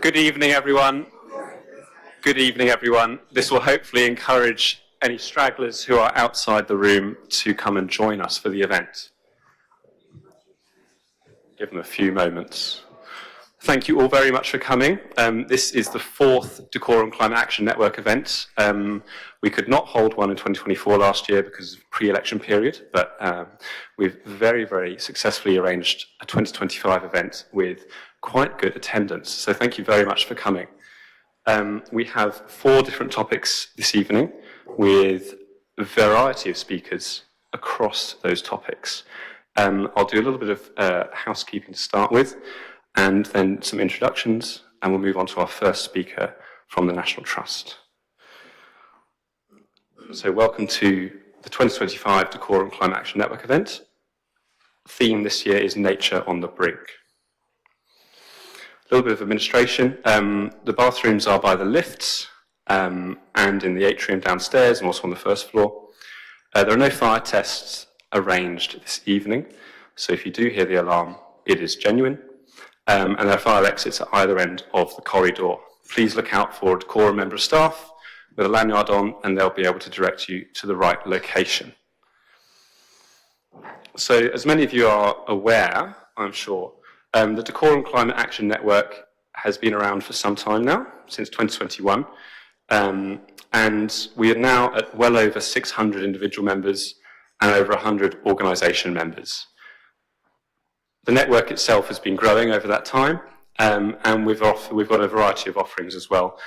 Good evening, everyone. Good evening, everyone. This will hopefully encourage any stragglers who are outside the room to come and join us for the event. Give them a few moments. Thank you all very much for coming. This is the fourth Dacorum Climate Action Network event. We could not hold one in 2024 last year because of the pre-election period, but we've very, very successfully arranged a 2025 event with quite good attendance. So thank you very much for coming. We have 4 different topics this evening with a variety of speakers across those topics. I'll do a little bit of housekeeping to start with, and then some introductions, and we'll move on to our first speaker from the National Trust. So welcome to the 2025 Dacorum Climate Action Network event. The theme this year is Nature on the Brink. A little bit of administration. The bathrooms are by the lifts and in the atrium downstairs and also on the first floor. There are no fire tests arranged this evening, so if you do hear the alarm, it is genuine. And there are fire exits at either end of the corridor. Please look out for a Dacorum member of staff with a lanyard on, and they'll be able to direct you to the right location. So, as many of you are aware, I'm sure, the Dacorum Climate Action Network has been around for some time now, since 2021, and we are now at well over 600 individual members and over 100 organisation members. The network itself has been growing over that time, and we've got a variety of offerings as well.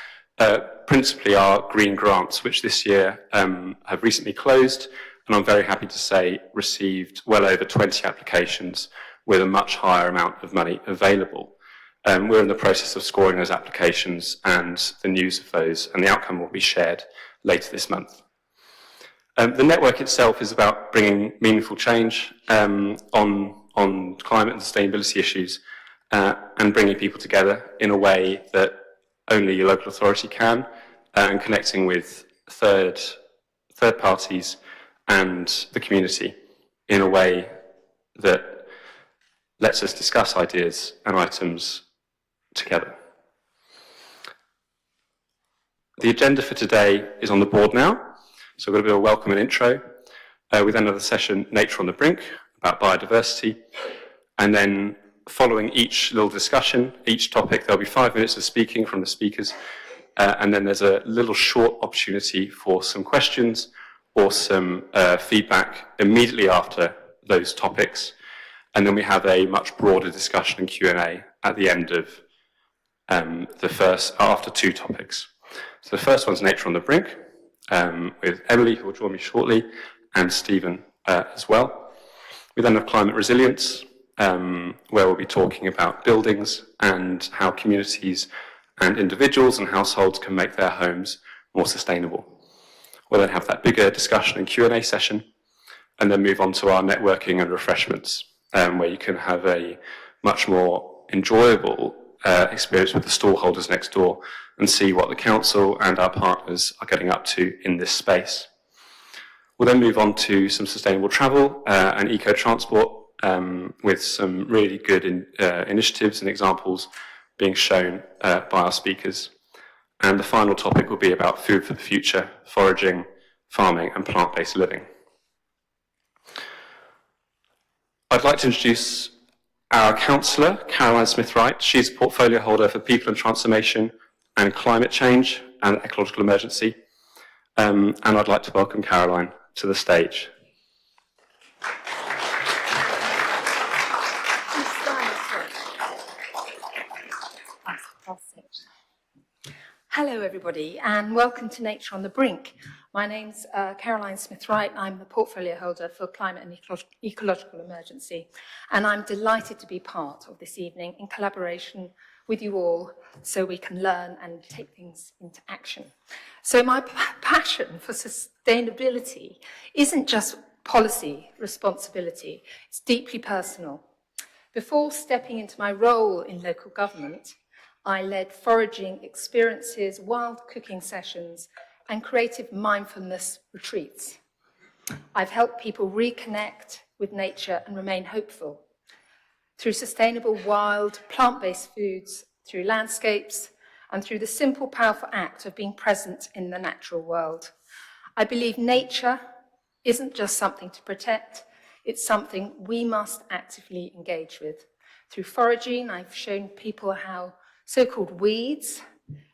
Principally our green grants, which this year have recently closed, and I'm very happy to say received well over 20 applications with a much higher amount of money available. We're in the process of scoring those applications and the news of those, and the outcome will be shared later this month. The network itself is about bringing meaningful change on climate and sustainability issues and bringing people together in a way that only your local authority can, and connecting with third parties and the community in a way that lets us discuss ideas and items together. The agenda for today is on the board now, so we've got a bit of a welcome and intro. We then have the session Nature on the Brink, about biodiversity, and then following each little discussion, each topic, there'll be 5 minutes of speaking from the speakers, and then there's a little short opportunity for some questions or some feedback immediately after those topics, and then we have a much broader discussion and Q&A at the end of after 2 topics. So the first one's Nature on the Brink, with Emily, who will join me shortly, and Stephen as well. We then have climate resilience, where we'll be talking about buildings and how communities and individuals and households can make their homes more sustainable. We'll then have that bigger discussion and Q&A session, and then move on to our networking and refreshments, where you can have a much more enjoyable experience with the stallholders next door and see what the council and our partners are getting up to in this space. We'll then move on to some sustainable travel and eco-transport with some really good initiatives and examples being shown by our speakers. And the final topic will be about food for the future, foraging, farming and plant-based living. I'd like to introduce our councillor, Caroline Smith-Wright. She's a portfolio holder for People and Transformation and Climate Change and Ecological Emergency. And I'd like to welcome Caroline to the stage. Hello everybody and welcome to Nature on the Brink. My name's Caroline Smith-Wright. I'm the portfolio holder for Climate and Ecological Emergency, and I'm delighted to be part of this evening in collaboration with you all so we can learn and take things into action. So my passion for sustainability isn't just policy responsibility, it's deeply personal. Before stepping into my role in local government, I led foraging experiences, wild cooking sessions, and creative mindfulness retreats. I've helped people reconnect with nature and remain hopeful through sustainable wild plant-based foods, through landscapes, and through the simple, powerful act of being present in the natural world. I believe nature isn't just something to protect, it's something we must actively engage with. Through foraging, I've shown people how so-called weeds,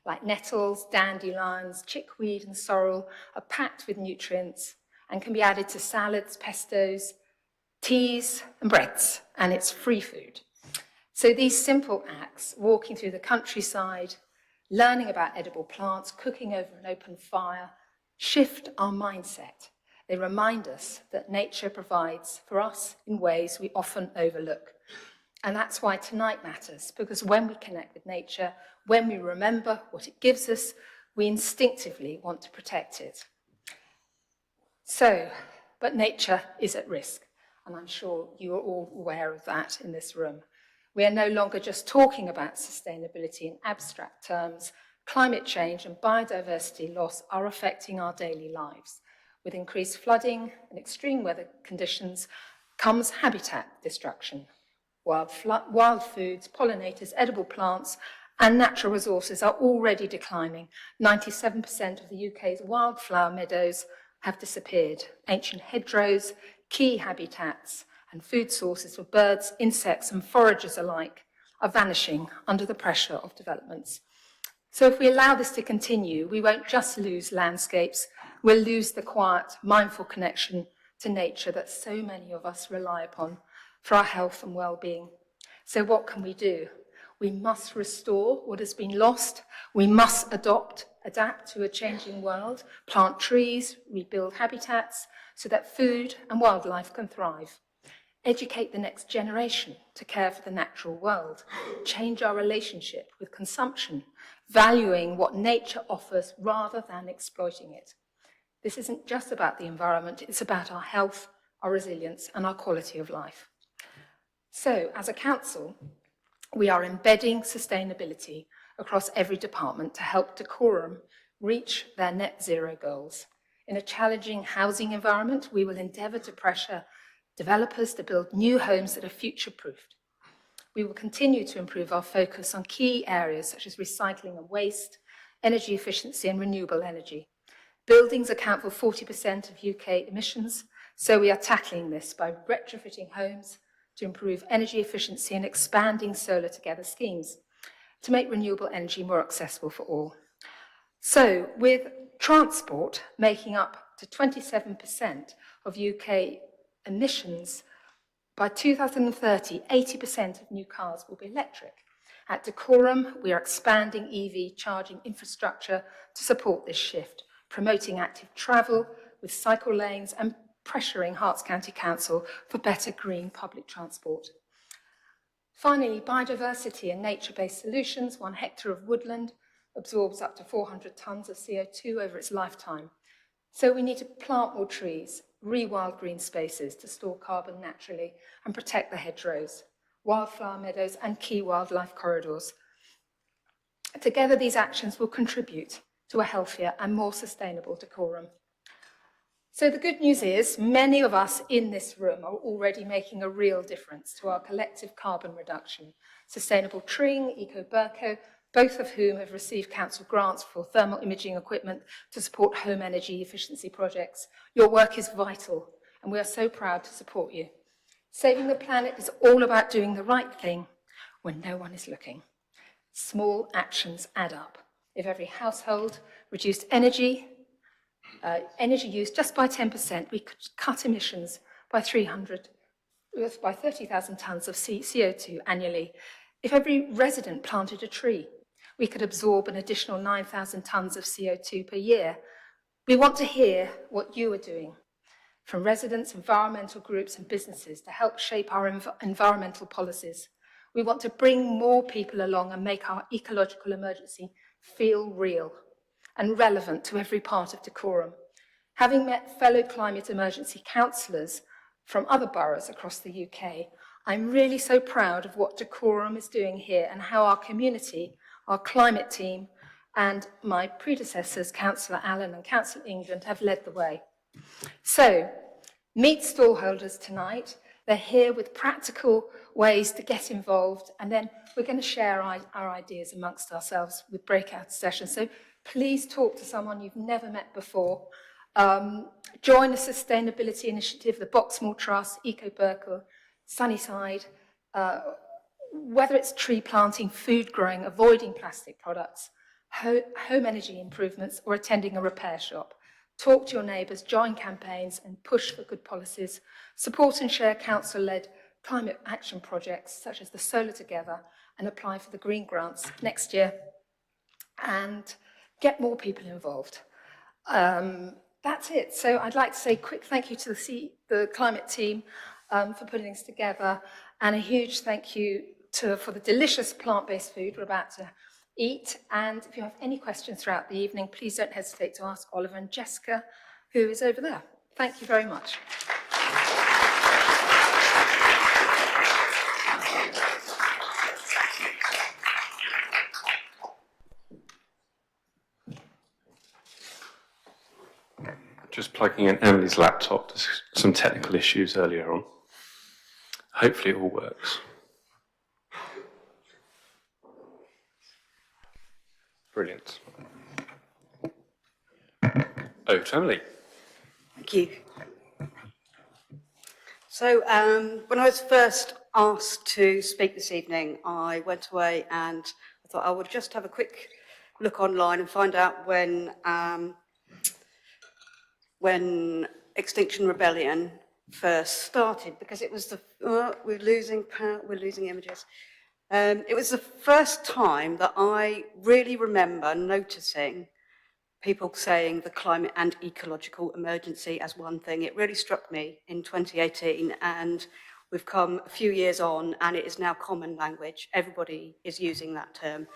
like nettles, dandelions, chickweed and sorrel, are packed with nutrients and can be added to salads, pestos, teas and breads, and it's free food. So these simple acts, walking through the countryside, learning about edible plants, cooking over an open fire, shift our mindset. They remind us that nature provides for us in ways we often overlook. And that's why tonight matters, because when we connect with nature, when we remember what it gives us, we instinctively want to protect it. So, but nature is at risk, and I'm sure you are all aware of that in this room. We are no longer just talking about sustainability in abstract terms. Climate change and biodiversity loss are affecting our daily lives. With increased flooding and extreme weather conditions comes habitat destruction. Wild foods, pollinators, edible plants, and natural resources are already declining. 97% of the UK's wildflower meadows have disappeared. Ancient hedgerows, key habitats, and food sources for birds, insects, and foragers alike are vanishing under the pressure of developments. So if we allow this to continue, we won't just lose landscapes, we'll lose the quiet, mindful connection to nature that so many of us rely upon for our health and well-being. So what can we do? We must restore what has been lost. We must adapt to a changing world, plant trees, rebuild habitats so that food and wildlife can thrive. Educate the next generation to care for the natural world. Change our relationship with consumption, valuing what nature offers rather than exploiting it. This isn't just about the environment, it's about our health, our resilience, and our quality of life. So, as a council, we are embedding sustainability across every department to help Dacorum reach their net zero goals. In a challenging housing environment, we will endeavour to pressure developers to build new homes that are future-proofed. We will continue to improve our focus on key areas such as recycling and waste, energy efficiency and renewable energy. Buildings account for 40% of UK emissions, so we are tackling this by retrofitting homes to improve energy efficiency and expanding solar together schemes to make renewable energy more accessible for all. So, with transport making up to 27% of UK emissions, by 2030, 80% of new cars will be electric. At Dacorum, we are expanding EV charging infrastructure to support this shift, promoting active travel with cycle lanes and pressuring Herts County Council for better green public transport. Finally, biodiversity and nature-based solutions. 1 hectare of woodland absorbs up to 400 tonnes of CO2 over its lifetime. So we need to plant more trees, rewild green spaces to store carbon naturally and protect the hedgerows, wildflower meadows and key wildlife corridors. Together, these actions will contribute to a healthier and more sustainable Dacorum. So the good news is many of us in this room are already making a real difference to our collective carbon reduction. Sustainable Treeing, Eco-Burco, both of whom have received council grants for thermal imaging equipment to support home energy efficiency projects. Your work is vital, and we are so proud to support you. Saving the planet is all about doing the right thing when no one is looking. Small actions add up. If every household reduced energy use just by 10%, we could cut emissions by 30,000 tonnes of CO2 annually. If every resident planted a tree, we could absorb an additional 9,000 tonnes of CO2 per year. We want to hear what you are doing, from residents, environmental groups and businesses to help shape our environmental policies. We want to bring more people along and make our ecological emergency feel real and relevant to every part of Dacorum. Having met fellow climate emergency councillors from other boroughs across the UK, I'm really so proud of what Dacorum is doing here and how our community, our climate team, and my predecessors, Councillor Allen and Councillor England, have led the way. So, meet stallholders tonight, They're here with practical ways to get involved, and then we're going to share our ideas amongst ourselves with breakout sessions. So please talk to someone you've never met before. Join a sustainability initiative, the Boxmoor Trust, Eco Berkeley, Sunnyside, whether it's tree planting, food growing, avoiding plastic products, home energy improvements, or attending a repair shop. Talk to your neighbours, join campaigns, and push for good policies. Support and share council-led climate action projects, such as the Solar Together, and apply for the green grants next year. And get more people involved. That's it. So I'd like to say a quick thank you to the climate team for putting this together, and a huge thank you for the delicious plant-based food we're about to eat. And if you have any questions throughout the evening, please don't hesitate to ask Oliver and Jessica, who is over there. Thank you very much. Just plugging in Emily's laptop. There's some technical issues earlier on. Hopefully it all works. Brilliant. Over to Emily. Thank you. So when I was first asked to speak this evening, I went away and I thought I would just have a quick look online and find out when Extinction Rebellion first started, because it was we're losing images. It was the first time that I really remember noticing people saying the climate and ecological emergency as one thing. It really struck me in 2018, and we've come a few years on and it is now common language. Everybody is using that term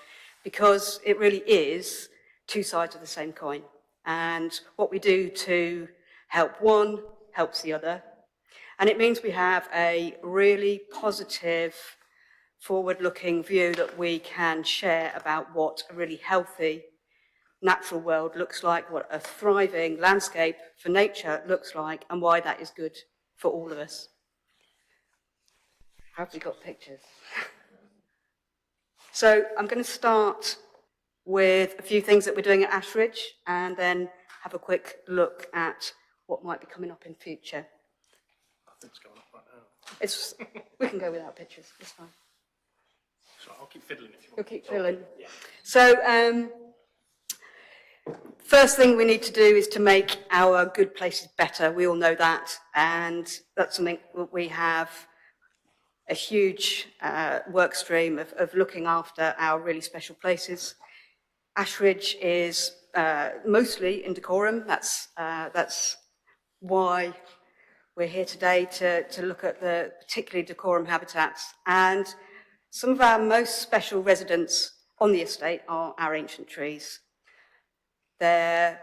because it really is two sides of the same coin. And what we do to help one helps the other. And it means we have a really positive, forward-looking view that we can share about what a really healthy natural world looks like, what a thriving landscape for nature looks like, and why that is good for all of us. Have we got pictures? So I'm going to start with a few things that we're doing at Ashridge, and then have a quick look at what might be coming up in future. I think it's going up right now. We can go without pictures, it's fine. So I'll keep fiddling if you want. You'll keep fiddling. Yeah. So, first thing we need to do is to make our good places better. We all know that, and that's something that we have a huge work stream of looking after our really special places. Ashridge is mostly in Dacorum. That's why we're here today, to look at the particularly Dacorum habitats. And some of our most special residents on the estate are our ancient trees. They're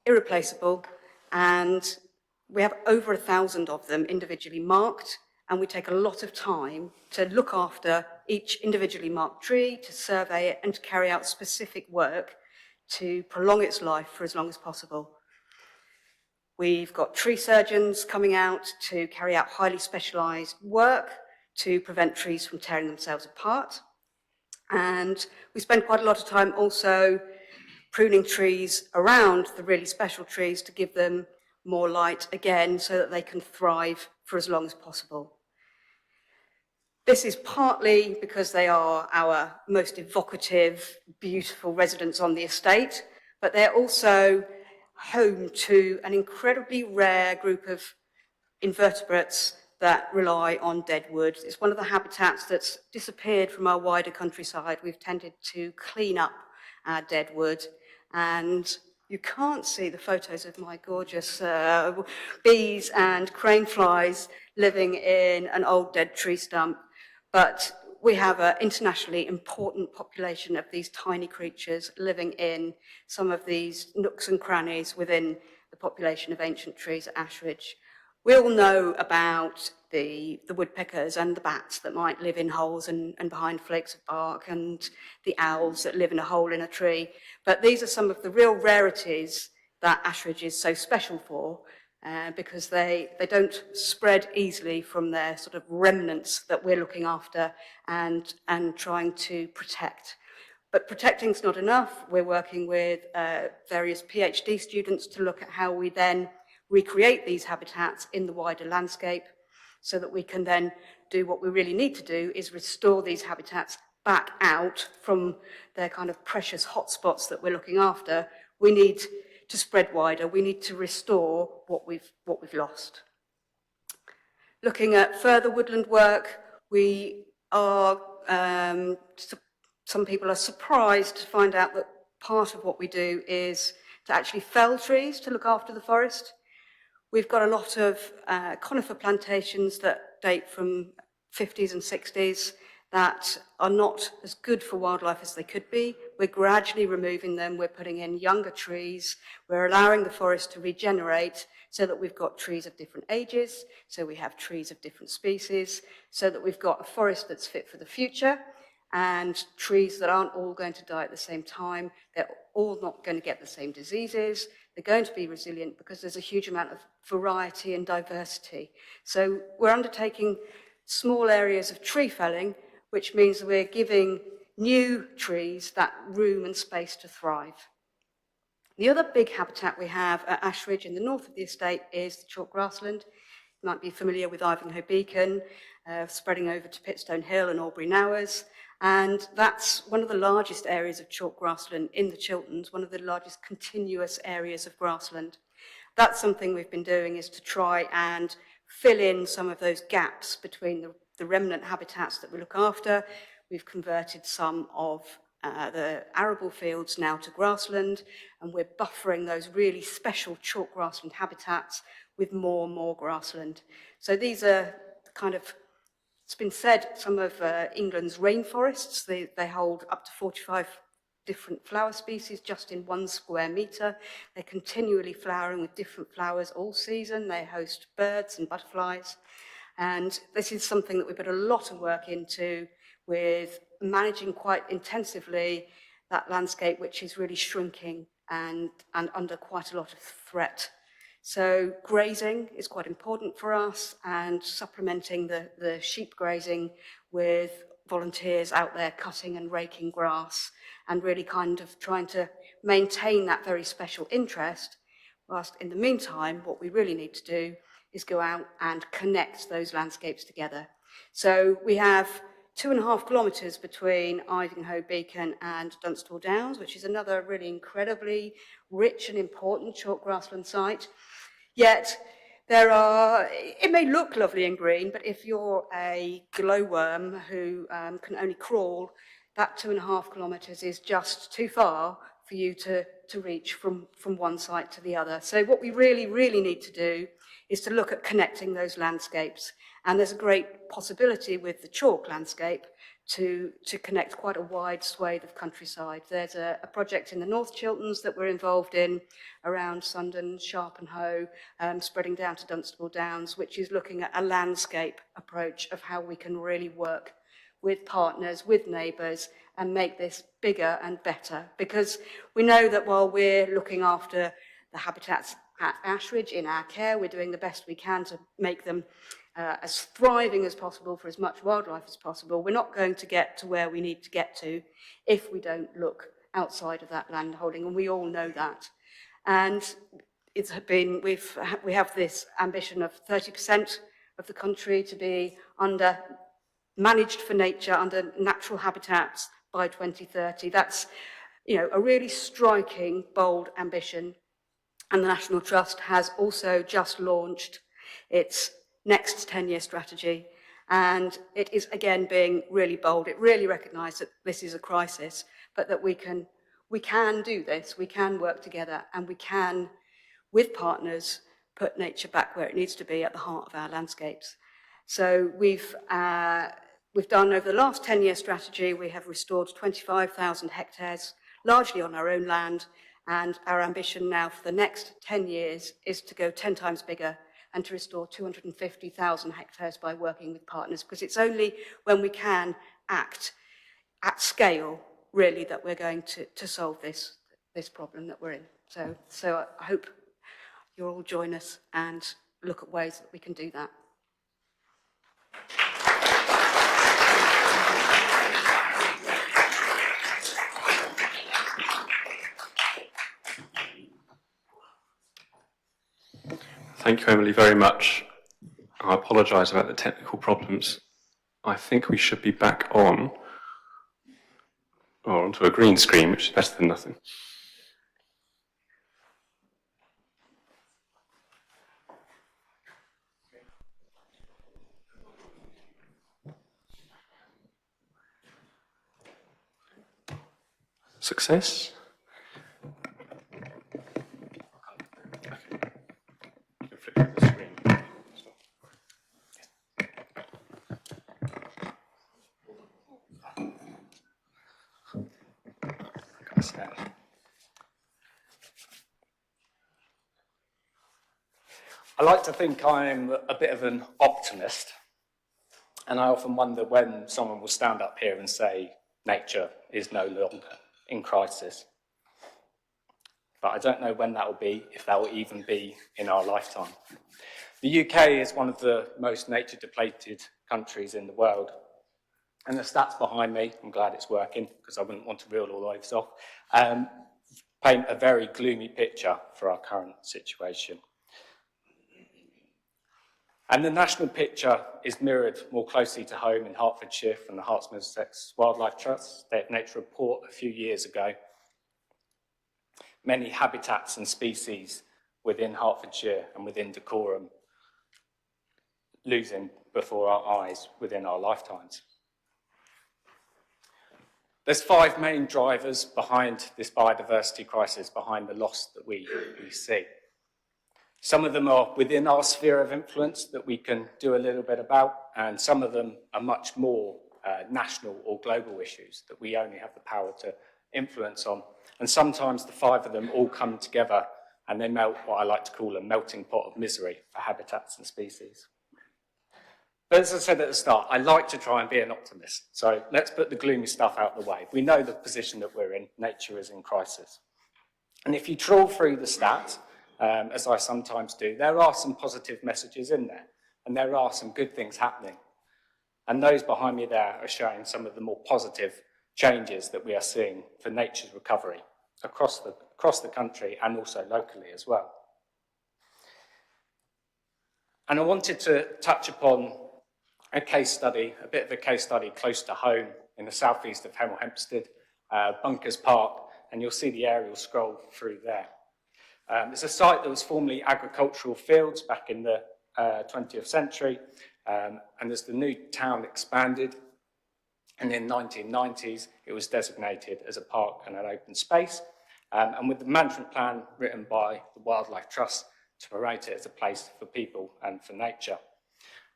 irreplaceable, and we have over 1,000 of them individually marked, and we take a lot of time to look after each individually marked tree, to survey it, and to carry out specific work to prolong its life for as long as possible. We've got tree surgeons coming out to carry out highly specialised work to prevent trees from tearing themselves apart. And we spend quite a lot of time also pruning trees around the really special trees to give them more light again, so that they can thrive for as long as possible. This is partly because they are our most evocative, beautiful residents on the estate, but they're also home to an incredibly rare group of invertebrates that rely on dead wood. It's one of the habitats that's disappeared from our wider countryside. We've tended to clean up our dead wood, and you can't see the photos of my gorgeous bees and crane flies living in an old dead tree stump, but we have an internationally important population of these tiny creatures living in some of these nooks and crannies within the population of ancient trees at Ashridge. We all know about the woodpeckers and the bats that might live in holes and behind flakes of bark, and the owls that live in a hole in a tree. But these are some of the real rarities that Ashridge is so special for, because they don't spread easily from their sort of remnants that we're looking after and trying to protect. But protecting's not enough. We're working with various PhD students to look at how we then recreate these habitats in the wider landscape so that we can then do what we really need to do, is restore these habitats back out from their kind of precious hotspots that we're looking after. We need to spread wider. We need to restore what we've lost. Looking at further woodland work, we are, some people are surprised to find out that part of what we do is to actually fell trees to look after the forest. We've got a lot of conifer plantations that date from 50s and 60s that are not as good for wildlife as they could be. We're gradually removing them. We're putting in younger trees. We're allowing the forest to regenerate so that we've got trees of different ages, so we have trees of different species, so that we've got a forest that's fit for the future, and trees that aren't all going to die at the same time. They're all not going to get the same diseases. They're going to be resilient because there's a huge amount of variety and diversity. So we're undertaking small areas of tree felling, which means we're giving new trees that room and space to thrive. The other big habitat we have at Ashridge in the north of the estate is the chalk grassland. You might be familiar with Ivanhoe Beacon, spreading over to Pitstone Hill and Albury Knowers. And that's one of the largest areas of chalk grassland in the Chilterns, one of the largest continuous areas of grassland. That's something we've been doing, is to try and fill in some of those gaps between the remnant habitats that we look after. We've converted some of the arable fields now to grassland, and we're buffering those really special chalk grassland habitats with more and more grassland. So these are kind of, it's been said, some of England's rainforests. They hold up to 45 different flower species just in 1 square metre. They're continually flowering with different flowers all season. They host birds and butterflies. And this is something that we put a lot of work into, with managing quite intensively that landscape, which is really shrinking and under quite a lot of threat. So grazing is quite important for us, and supplementing the sheep grazing with volunteers out there cutting and raking grass, and really kind of trying to maintain that very special interest, whilst in the meantime, what we really need to do is go out and connect those landscapes together. So we have 2.5 kilometres between Ivanhoe Beacon and Dunstable Downs, which is another really incredibly rich and important chalk grassland site. Yet there are, it may look lovely and green, but if you're a glowworm who can only crawl, that 2.5 kilometres is just too far for you to reach from one site to the other. So what we really, really need to do is to look at connecting those landscapes. And there's a great possibility with the chalk landscape to connect quite a wide swathe of countryside. There's a project in the North Chilterns that we're involved in around Sundon, Sharpenhoe, spreading down to Dunstable Downs, which is looking at a landscape approach of how we can really work with partners, with neighbours, and make this bigger and better. Because we know that while we're looking after the habitats at Ashridge in our care, we're doing the best we can to make them as thriving as possible for as much wildlife as possible. We're not going to get to where we need to get to if we don't look outside of that land holding, and we all know that. And it's been, we have this ambition of 30% of the country to be managed for nature, under natural habitats by 2030. That's, you know, a really striking, bold ambition. And the National Trust has also just launched its next 10-year strategy. And it is, again, being really bold. It really recognises that this is a crisis, but that we can do this, we can work together, and we can, with partners, put nature back where it needs to be, at the heart of our landscapes. So we've done, over the last 10-year strategy, we have restored 25,000 hectares, largely on our own land, and our ambition now for the next 10 years is to go 10 times bigger and to restore 250,000 hectares by working with partners, because it's only when we can act at scale, really, that we're going to solve this problem that we're in. So I hope you'll all join us and look at ways that we can do that. Thank you, Emily, very much. I apologise about the technical problems. I think we should be back on, or onto a green screen, which is better than nothing. Success? I like to think I'm a bit of an optimist, and I often wonder when someone will stand up here and say nature is no longer in crisis. But I don't know when that will be, if that will even be in our lifetime. The UK is one of the most nature-depleted countries in the world. And the stats behind me, I'm glad it's working, because I wouldn't want to reel all those off, paint a very gloomy picture for our current situation. And the national picture is mirrored more closely to home in Hertfordshire from the Herts Middlesex Wildlife Trust State of Nature report a few years ago. Many habitats and species within Hertfordshire and within Dacorum losing before our eyes within our lifetimes. There's 5 main drivers behind this biodiversity crisis, behind the loss that we see. Some of them are within our sphere of influence that we can do a little bit about, and some of them are much more national or global issues that we only have the power to influence on. And sometimes the 5 of them all come together and they melt what I like to call a melting pot of misery for habitats and species. But as I said at the start, I like to try and be an optimist. So let's put the gloomy stuff out of the way. We know the position that we're in. Nature is in crisis. And if you trawl through the stats, as I sometimes do, there are some positive messages in there, and there are some good things happening. And those behind me there are showing some of the more positive changes that we are seeing for nature's recovery across the country and also locally as well. And I wanted to touch upon a case study, a bit of a case study close to home in the southeast of Hemel Hempstead, Bunkers Park, and you'll see the aerial scroll through there. It's a site that was formerly agricultural fields back in the 20th century, and as the new town expanded, and in the 1990s, it was designated as a park and an open space, and with the management plan written by the Wildlife Trust to promote it as a place for people and for nature.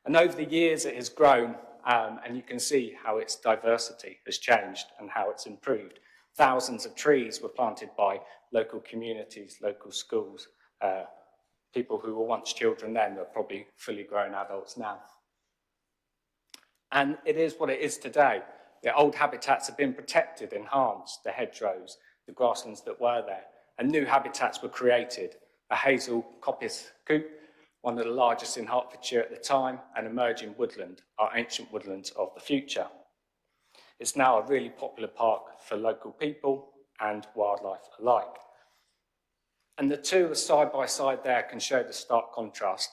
And over the years, it has grown, and you can see how its diversity has changed and how it's improved. Thousands of trees were planted by local communities, local schools, people who were once children then are probably fully grown adults now. And it is what it is today. The old habitats have been protected, enhanced, the hedgerows, the grasslands that were there, and new habitats were created. A hazel coppice coop, one of the largest in Hertfordshire at the time, and emerging woodland, our ancient woodlands of the future. It's now a really popular park for local people and wildlife alike. And the two are side by side there can show the stark contrast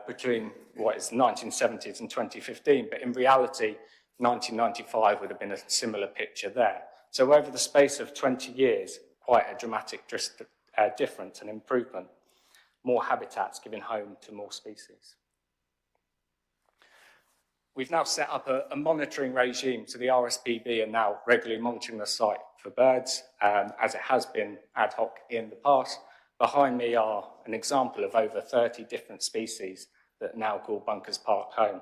between what is the 1970s and 2015, but in reality, 1995 would have been a similar picture there. So over the space of 20 years, quite a dramatic difference and improvement. More habitats giving home to more species. We've now set up a monitoring regime, so the RSPB are now regularly monitoring the site for birds, as it has been ad hoc in the past. Behind me are an example of over 30 different species that now call Bunkers Park home.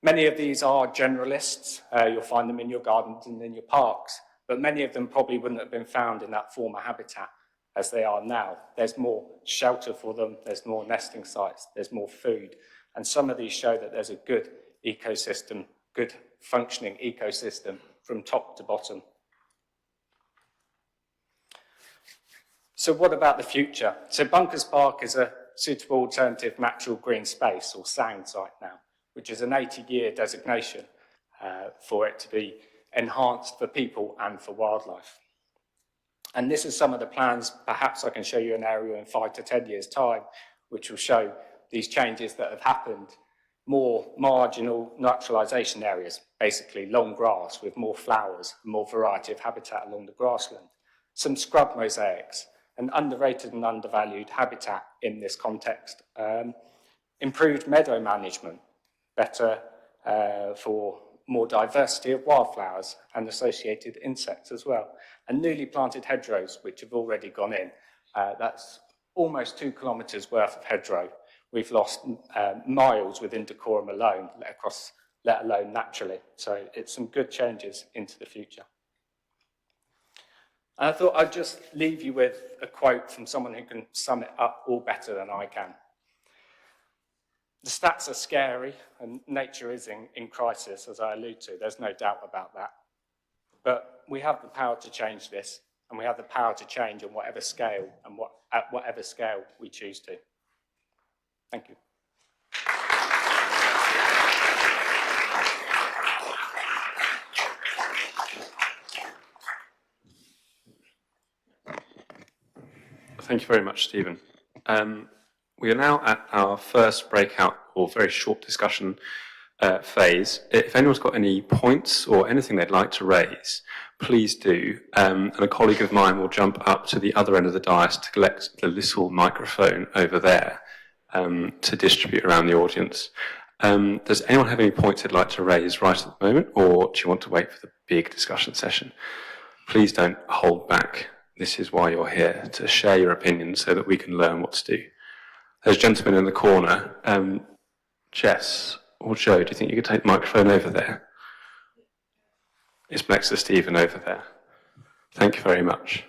Many of these are generalists. You'll find them in your gardens and in your parks, but many of them probably wouldn't have been found in that former habitat as they are now. There's more shelter for them, there's more nesting sites, there's more food, and some of these show that there's a good ecosystem, good functioning ecosystem from top to bottom. So what about the future? So Bunkers Park is a suitable alternative natural green space, or SANG site now, which is an 80-year designation for it to be enhanced for people and for wildlife. And this is some of the plans. Perhaps I can show you an area in 5 to 10 years' time, which will show these changes that have happened. More marginal naturalisation areas, basically long grass with more flowers, more variety of habitat along the grassland. Some scrub mosaics, an underrated and undervalued habitat in this context. Improved meadow management, better for more diversity of wildflowers and associated insects as well. And newly planted hedgerows, which have already gone in. That's almost 2 kilometres worth of hedgerow. We've lost miles within Dacorum alone, let alone naturally. So it's some good changes into the future. And I thought I'd just leave you with a quote from someone who can sum it up all better than I can. The stats are scary, and nature is in crisis, as I allude to. There's no doubt about that. But we have the power to change this, and we have the power to change on whatever scale and at whatever scale we choose to. Thank you. Thank you very much, Stephen. We are now at our first breakout or very short discussion phase. If anyone's got any points or anything they'd like to raise, please do. And a colleague of mine will jump up to the other end of the dais to collect the little microphone over there to distribute around the audience. Does anyone have any points they'd like to raise right at the moment, or do you want to wait for the big discussion session? Please don't hold back. This is why you're here, to share your opinions so that we can learn what to do. There's a gentleman in the corner. Jess or Joe, do you think you could take the microphone over there? It's next to Stephen over there. Thank you very much.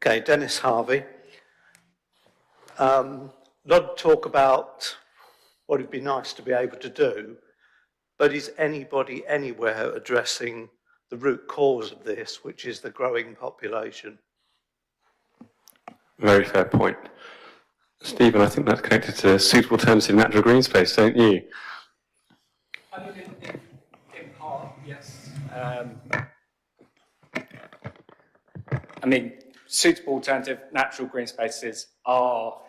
Okay, Dennis Harvey. A lot of talk about what it'd be nice to be able to do, but is anybody anywhere addressing the root cause of this, which is the growing population? Very fair point. Stephen, I think that's connected to suitable alternative natural green space, don't you? I mean, in part, yes. I mean, suitable alternative natural green spaces are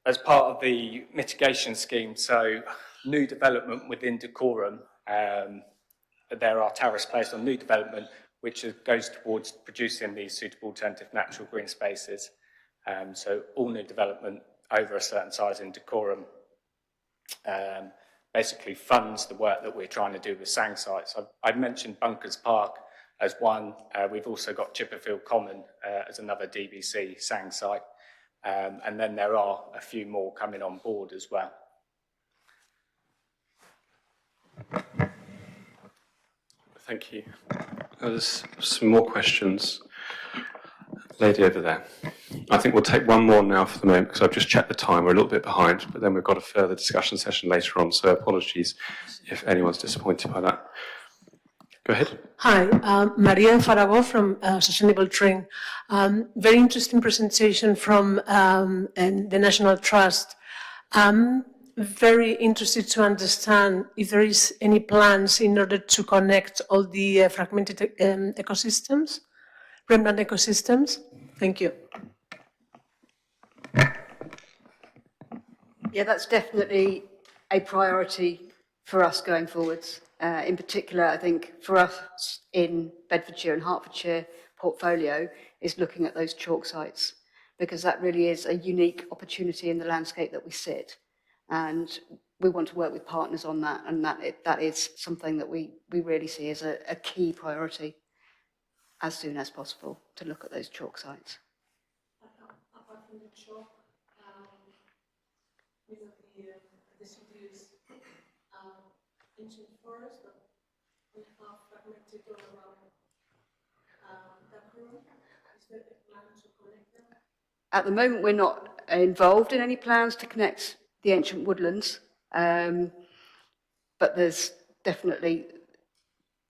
as part of the mitigation scheme. So new development within Dacorum, there are tariffs placed on new development, which goes towards producing these suitable alternative natural green spaces. So all new development over a certain size in Dacorum basically funds the work that we're trying to do with SANG sites. I've mentioned Bunkers Park as one. We've also got Chipperfield Common as another DBC SANG site. And then there are a few more coming on board as well. Thank you. There's some more questions. Lady over there. I think we'll take one more now for the moment, because I've just checked the time. We're a little bit behind, but then we've got a further discussion session later on, so apologies if anyone's disappointed by that. Go ahead. Hi, Maria Farago from Sustainable Train. Very interesting presentation from the National Trust. I'm very interested to understand if there is any plans in order to connect all the fragmented ecosystems, remnant ecosystems. Thank you. Yeah, that's definitely a priority for us going forwards. In particular, I think for us in Bedfordshire and Hertfordshire portfolio is looking at those chalk sites, because that really is a unique opportunity in the landscape that we sit. And we want to work with partners on that, and that is something that we really see as a key priority as soon as possible, to look at those chalk sites. Apart from the chalk, with the deciduous ancient forest that we have fragmented all around Dacorum, is there a plan to At the moment, we're not involved in any plans to connect the ancient woodlands, but there's definitely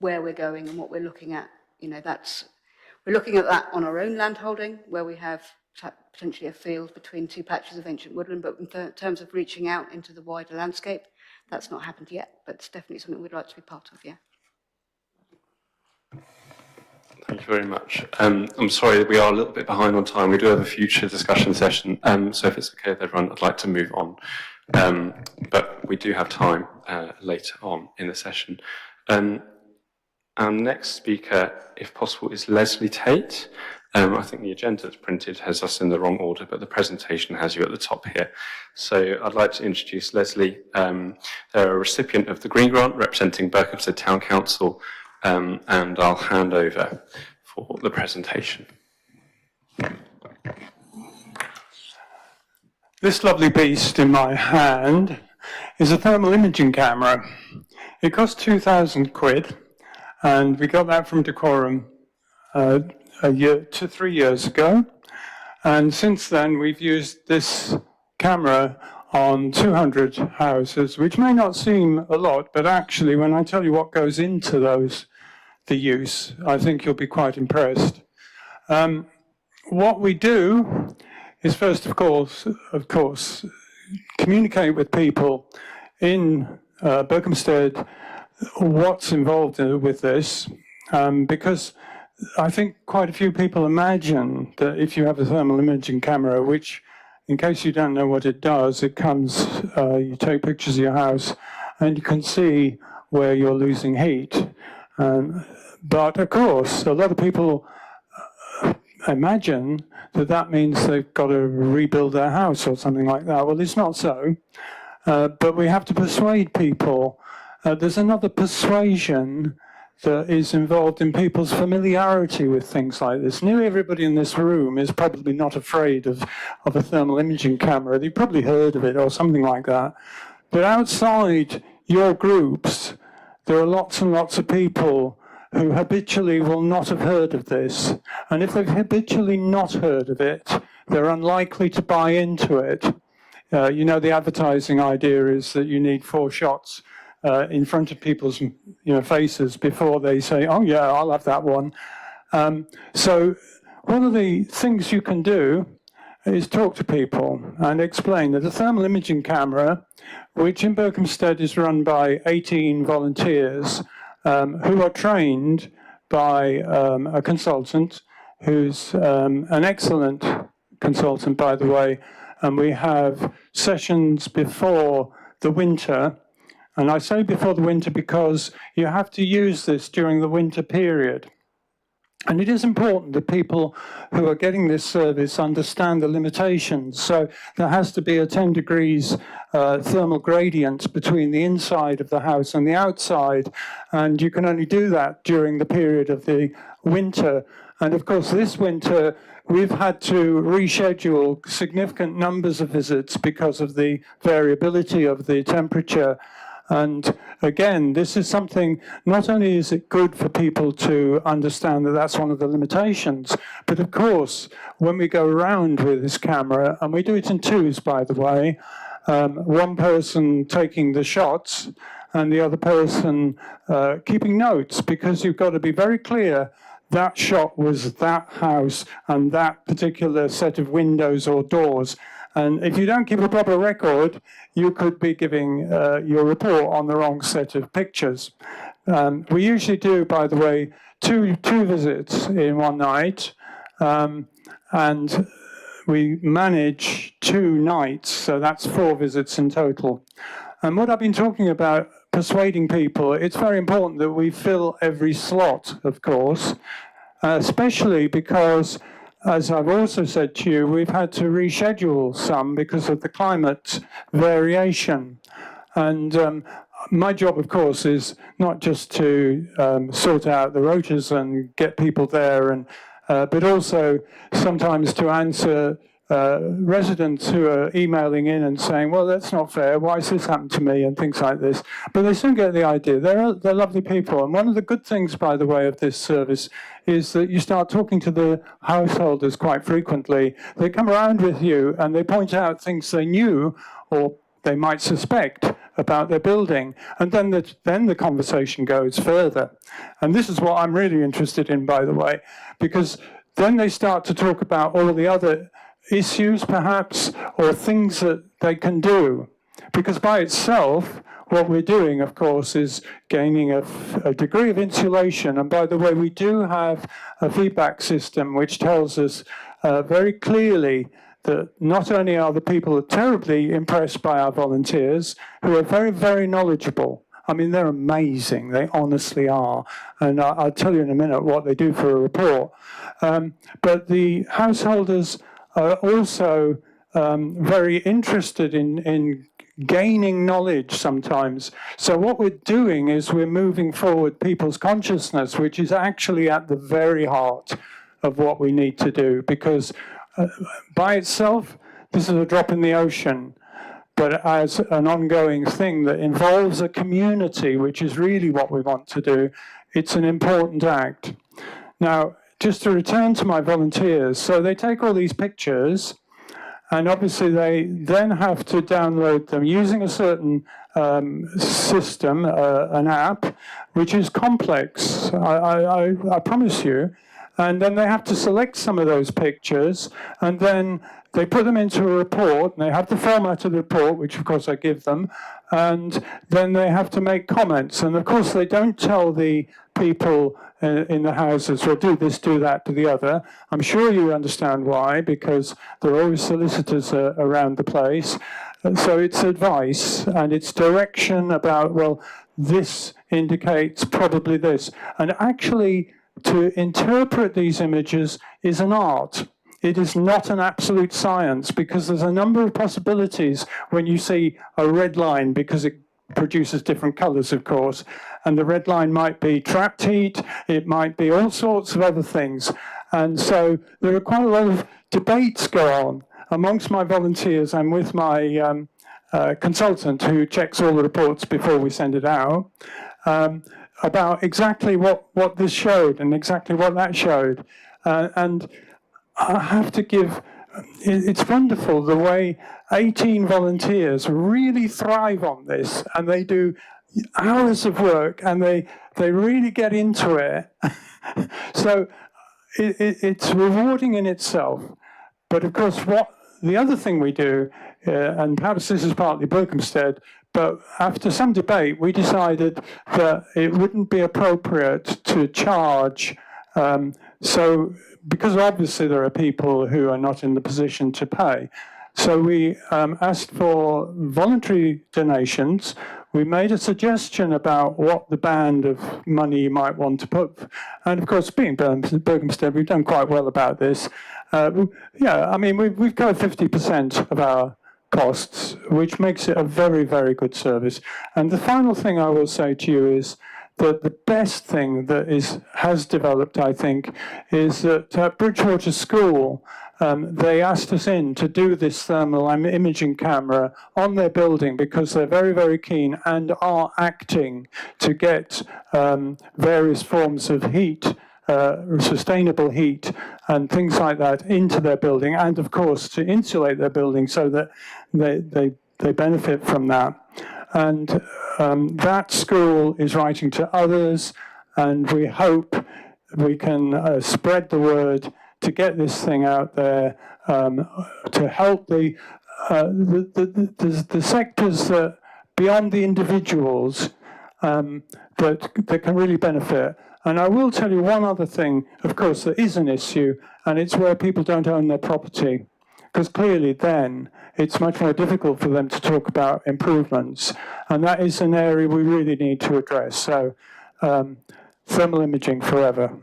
where we're going and what we're looking at. You know, we're looking at that on our own landholding, where we have potentially a field between two patches of ancient woodland, but in terms of reaching out into the wider landscape, that's not happened yet, but it's definitely something we'd like to be part of, yeah. Thank you very much. I'm sorry, we are a little bit behind on time. We do have a future discussion session, so if it's okay with everyone, I'd like to move on. But we do have time later on in the session. Our next speaker, if possible, is Leslie Tate. I think the agenda that's printed has us in the wrong order, but the presentation has you at the top here. So I'd like to introduce Leslie. They're a recipient of the Green Grant representing Berkhamsted Town Council, and I'll hand over for the presentation. This lovely beast in my hand is a thermal imaging camera. It cost 2,000 quid, and we got that from Dacorum 3 years ago. And since then, we've used this camera on 200 houses, which may not seem a lot, but actually, when I tell you what goes into the use, I think you'll be quite impressed. What we do is first, of course, communicate with people in Berkhamsted what's involved with this, because I think quite a few people imagine that if you have a thermal imaging camera, which, in case you don't know what it does, it comes, you take pictures of your house and you can see where you're losing heat. But of course, a lot of people imagine that means they've got to rebuild their house or something like that. Well, it's not so, but we have to persuade people. There's another persuasion that is involved in people's familiarity with things like this. Nearly everybody in this room is probably not afraid of a thermal imaging camera. You've probably heard of it or something like that. But outside your groups, there are lots and lots of people who habitually will not have heard of this. And if they've habitually not heard of it, they're unlikely to buy into it. You know, the advertising idea is that you need 4 shots in front of people's faces before they say, oh yeah, I'll have that one. So one of the things you can do is talk to people and explain that a thermal imaging camera, which in Berkhamsted is run by 18 volunteers who are trained by a consultant who's an excellent consultant, by the way, and we have sessions before the winter. And I say before the winter because you have to use this during the winter period. And it is important that people who are getting this service understand the limitations. So there has to be a 10 degrees thermal gradient between the inside of the house and the outside. And you can only do that during the period of the winter. And of course, this winter, we've had to reschedule significant numbers of visits because of the variability of the temperature. And again, this is something, not only is it good for people to understand that that's one of the limitations, but of course, when we go around with this camera, and we do it in twos, by the way, one person taking the shots and the other person keeping notes, because you've got to be very clear that shot was that house and that particular set of windows or doors. And if you don't keep a proper record, you could be giving your report on the wrong set of pictures. We usually do, by the way, two visits in one night, and we manage 2 nights, so that's 4 visits in total. And what I've been talking about, persuading people, it's very important that we fill every slot, of course, especially because, as I've also said to you, we've had to reschedule some because of the climate variation. And my job, of course, is not just to sort out the rotas and get people there, and but also sometimes to answer residents who are emailing in and saying, well, that's not fair, why has this happened to me, and things like this. But they soon get the idea. They're lovely people. And one of the good things, by the way, of this service is that you start talking to the householders quite frequently. They come around with you and they point out things they knew or they might suspect about their building. And then the conversation goes further. And this is what I'm really interested in, by the way, because then they start to talk about all the other issues, perhaps, or things that they can do. Because by itself, what we're doing, of course, is gaining a degree of insulation. And by the way, we do have a feedback system which tells us very clearly that not only are the people terribly impressed by our volunteers, who are very, very knowledgeable. I mean, they're amazing. They honestly are. And I'll tell you in a minute what they do for a report. But the householders are also very interested in gaining knowledge sometimes. So what we're doing is we're moving forward people's consciousness, which is actually at the very heart of what we need to do, because by itself, this is a drop in the ocean. But as an ongoing thing that involves a community, which is really what we want to do, it's an important act. Now, just to return to my volunteers, so they take all these pictures, and obviously they then have to download them using a certain system, an app, which is complex, I promise you. And then they have to select some of those pictures, and then they put them into a report, and they have the format of the report, which of course I give them, and then they have to make comments. And of course they don't tell the people in the houses, well, do this, do that, do the other. I'm sure you understand why, because there are always solicitors around the place. And so it's advice, and it's direction about, well, this indicates probably this. And actually, to interpret these images is an art. It is not an absolute science, because there's a number of possibilities when you see a red line, because it produces different colors, of course. And the red line might be trapped heat, it might be all sorts of other things. And so there are quite a lot of debates go on amongst my volunteers and with my consultant who checks all the reports before we send it out. About exactly what this showed and exactly what that showed. And I have to give, it's wonderful the way 18 volunteers really thrive on this, and they do hours of work, and they really get into it. So it's rewarding in itself. But of course, the other thing we do, and perhaps this is partly Berkhamsted, but after some debate, we decided that it wouldn't be appropriate to charge. So, because obviously there are people who are not in the position to pay. So we asked for voluntary donations. We made a suggestion about what the band of money you might want to put. And of course, being Berkhamsted, we've done quite well about this. Yeah, I mean, we've covered 50% of our costs, which makes it a very, very good service. And the final thing I will say to you is that the best thing that has developed, I think, is that at Bridgewater School, they asked us in to do this thermal imaging camera on their building because they're very, very keen and are acting to get various forms of heat, sustainable heat and things like that into their building, and of course to insulate their building so that they benefit from that. And that school is writing to others, and we hope we can spread the word to get this thing out there, to help the sectors that beyond the individuals that can really benefit. And I will tell you one other thing, of course, that is an issue, and it's where people don't own their property. Because clearly then it's much more difficult for them to talk about improvements. And that is an area we really need to address. So thermal imaging forever.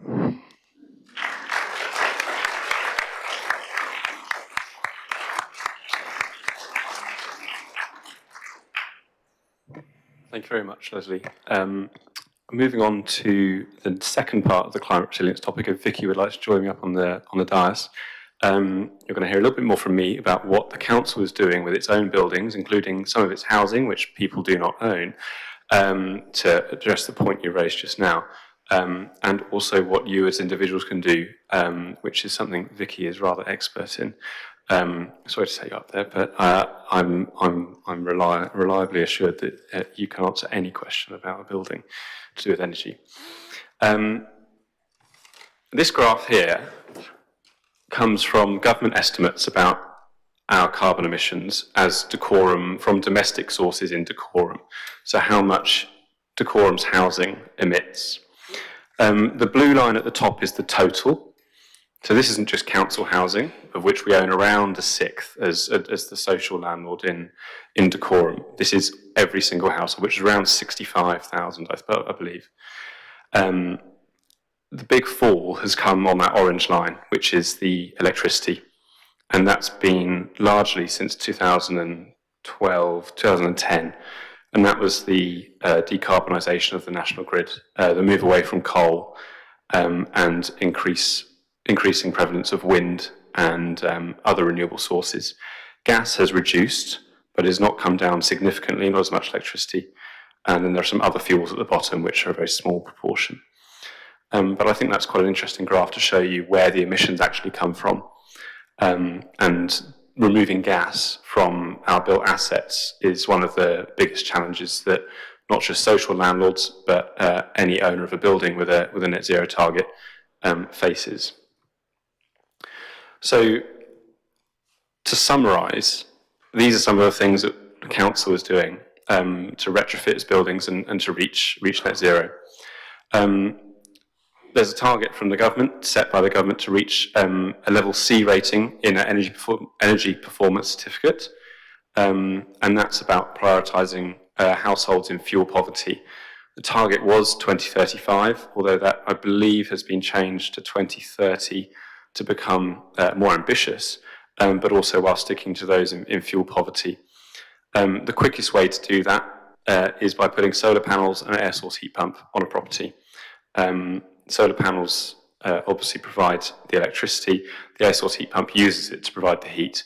Thank you very much, Leslie. Moving on to the second part of the climate resilience topic, if Vicky would like to join me up on the dais. You're going to hear a little bit more from me about what the council is doing with its own buildings, including some of its housing, which people do not own, to address the point you raised just now, and also what you as individuals can do, which is something Vicky is rather expert in. Sorry to set you up there, but I'm reliably assured that you can answer any question about a building to do with energy. This graph here comes from government estimates about our carbon emissions as Dacorum, from domestic sources in Dacorum. So how much Dacorum's housing emits. The blue line at the top is the total. So this isn't just council housing, of which we own around a sixth as the social landlord in Dacorum. This is every single household, which is around 65,000, I believe. The big fall has come on that orange line, which is the electricity. And that's been largely since 2012, 2010. And that was the decarbonisation of the national grid, the move away from coal and increasing prevalence of wind and other renewable sources. Gas has reduced, but has not come down significantly, not as much electricity. And then there are some other fuels at the bottom, which are a very small proportion. But I think that's quite an interesting graph to show you where the emissions actually come from. And removing gas from our built assets is one of the biggest challenges that not just social landlords, but any owner of a building with a net zero target faces. So, to summarise, these are some of the things that the council is doing to retrofit its buildings and to reach net zero. There's a target from the government, set by the government, to reach a level C rating in an energy performance certificate, and that's about prioritising households in fuel poverty. The target was 2035, although that, I believe, has been changed to 2030 to become more ambitious, but also while sticking to those in fuel poverty. The quickest way to do that is by putting solar panels and an air source heat pump on a property. Solar panels obviously provide the electricity. The air source heat pump uses it to provide the heat.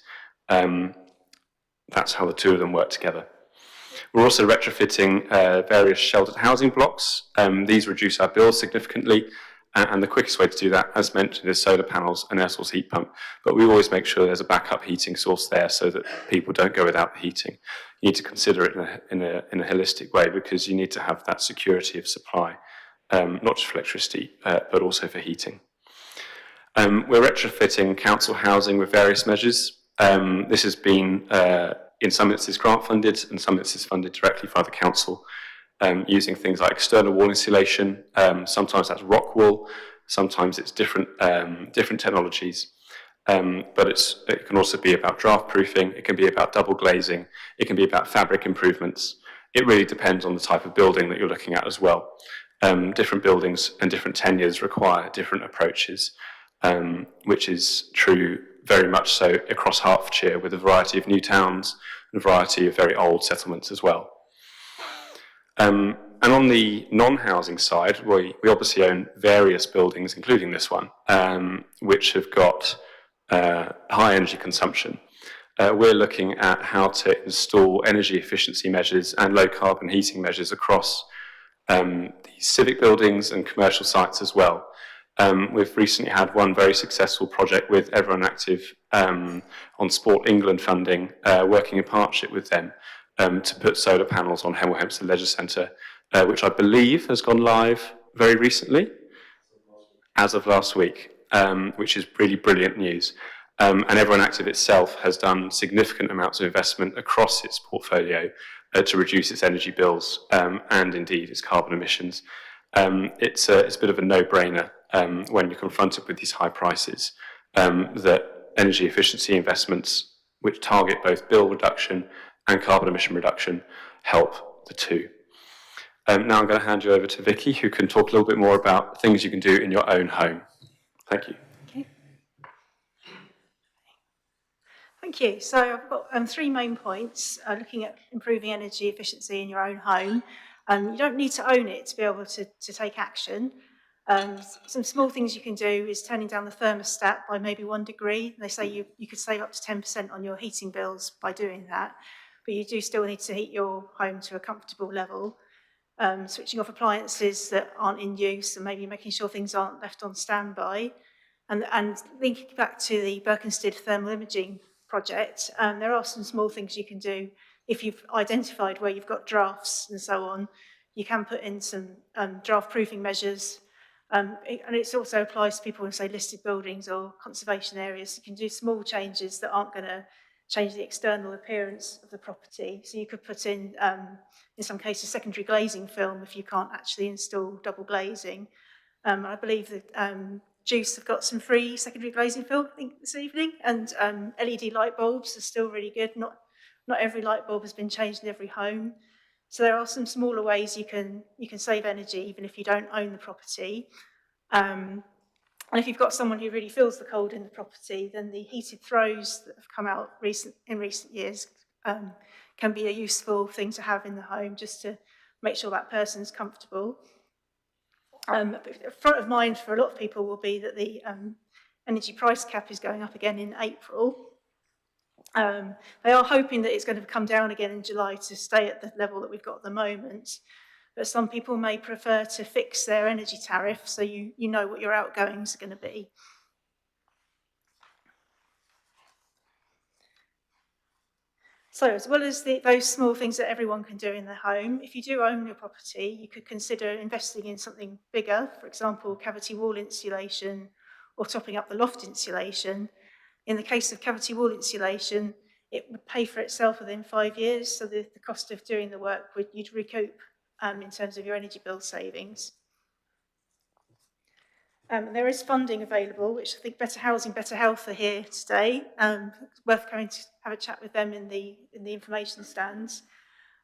That's how the two of them work together. We're also retrofitting various sheltered housing blocks. These reduce our bills significantly, and the quickest way to do that, as mentioned, is solar panels and air source heat pump. But we always make sure there's a backup heating source there so that people don't go without the heating. You need to consider it in a holistic way, because you need to have that security of supply. Not just for electricity, but also for heating. We're retrofitting council housing with various measures. This has been, in some instances, grant funded, and some instances funded directly by the council, using things like external wall insulation. Sometimes that's rock wool, sometimes it's different technologies. But it can also be about draft proofing, it can be about double glazing, it can be about fabric improvements. It really depends on the type of building that you're looking at as well. Different buildings and different tenures require different approaches, which is true very much so across Hertfordshire, with a variety of new towns and a variety of very old settlements as well. And on the non-housing side, we obviously own various buildings, including this one, which have got high energy consumption. We're looking at how to install energy efficiency measures and low carbon heating measures across these civic buildings and commercial sites as well. We've recently had one very successful project with Everyone Active on Sport England funding, working in partnership with them to put solar panels on Hemel Hempstead Leisure Centre, which I believe has gone live very recently, as of last week, which is really brilliant news. And Everyone Active itself has done significant amounts of investment across its portfolio to reduce its energy bills and indeed its carbon emissions. It's a bit of a no-brainer when you're confronted with these high prices, that energy efficiency investments, which target both bill reduction and carbon emission reduction, help the two. Now I'm going to hand you over to Vicky, who can talk a little bit more about things you can do in your own home. Thank you. Thank you. So I've got 3 main points, looking at improving energy efficiency in your own home. You don't need to own it to be able to take action. Some small things you can do is turning down the thermostat by maybe 1 degree. They say you could save up to 10% on your heating bills by doing that, but you do still need to heat your home to a comfortable level. Switching off appliances that aren't in use and maybe making sure things aren't left on standby. And linking back to the Berkhamsted thermal imaging project, there are some small things you can do. If you've identified where you've got drafts and so on, you can put in some draft proofing measures. And it also applies to people in, say, listed buildings or conservation areas. You can do small changes that aren't going to change the external appearance of the property. So you could put in some cases, secondary glazing film if you can't actually install double glazing. I believe that Juice have got some free secondary glazing film, I think, this evening, and LED light bulbs are still really good. Not every light bulb has been changed in every home. So there are some smaller ways you can save energy even if you don't own the property. And if you've got someone who really feels the cold in the property, then the heated throws that have come out in recent years can be a useful thing to have in the home just to make sure that person's comfortable. Front of mind for a lot of people will be that the energy price cap is going up again in April. They are hoping that it's going to come down again in July to stay at the level that we've got at the moment. But some people may prefer to fix their energy tariff so you know what your outgoings are going to be. So as well as those small things that everyone can do in their home, if you do own your property, you could consider investing in something bigger, for example, cavity wall insulation or topping up the loft insulation. In the case of cavity wall insulation, it would pay for itself within 5 years, so the cost of doing the work you'd recoup in terms of your energy bill savings. There is funding available, which I think Better Housing, Better Health are here today. It's worth going to have a chat with them in the information stands.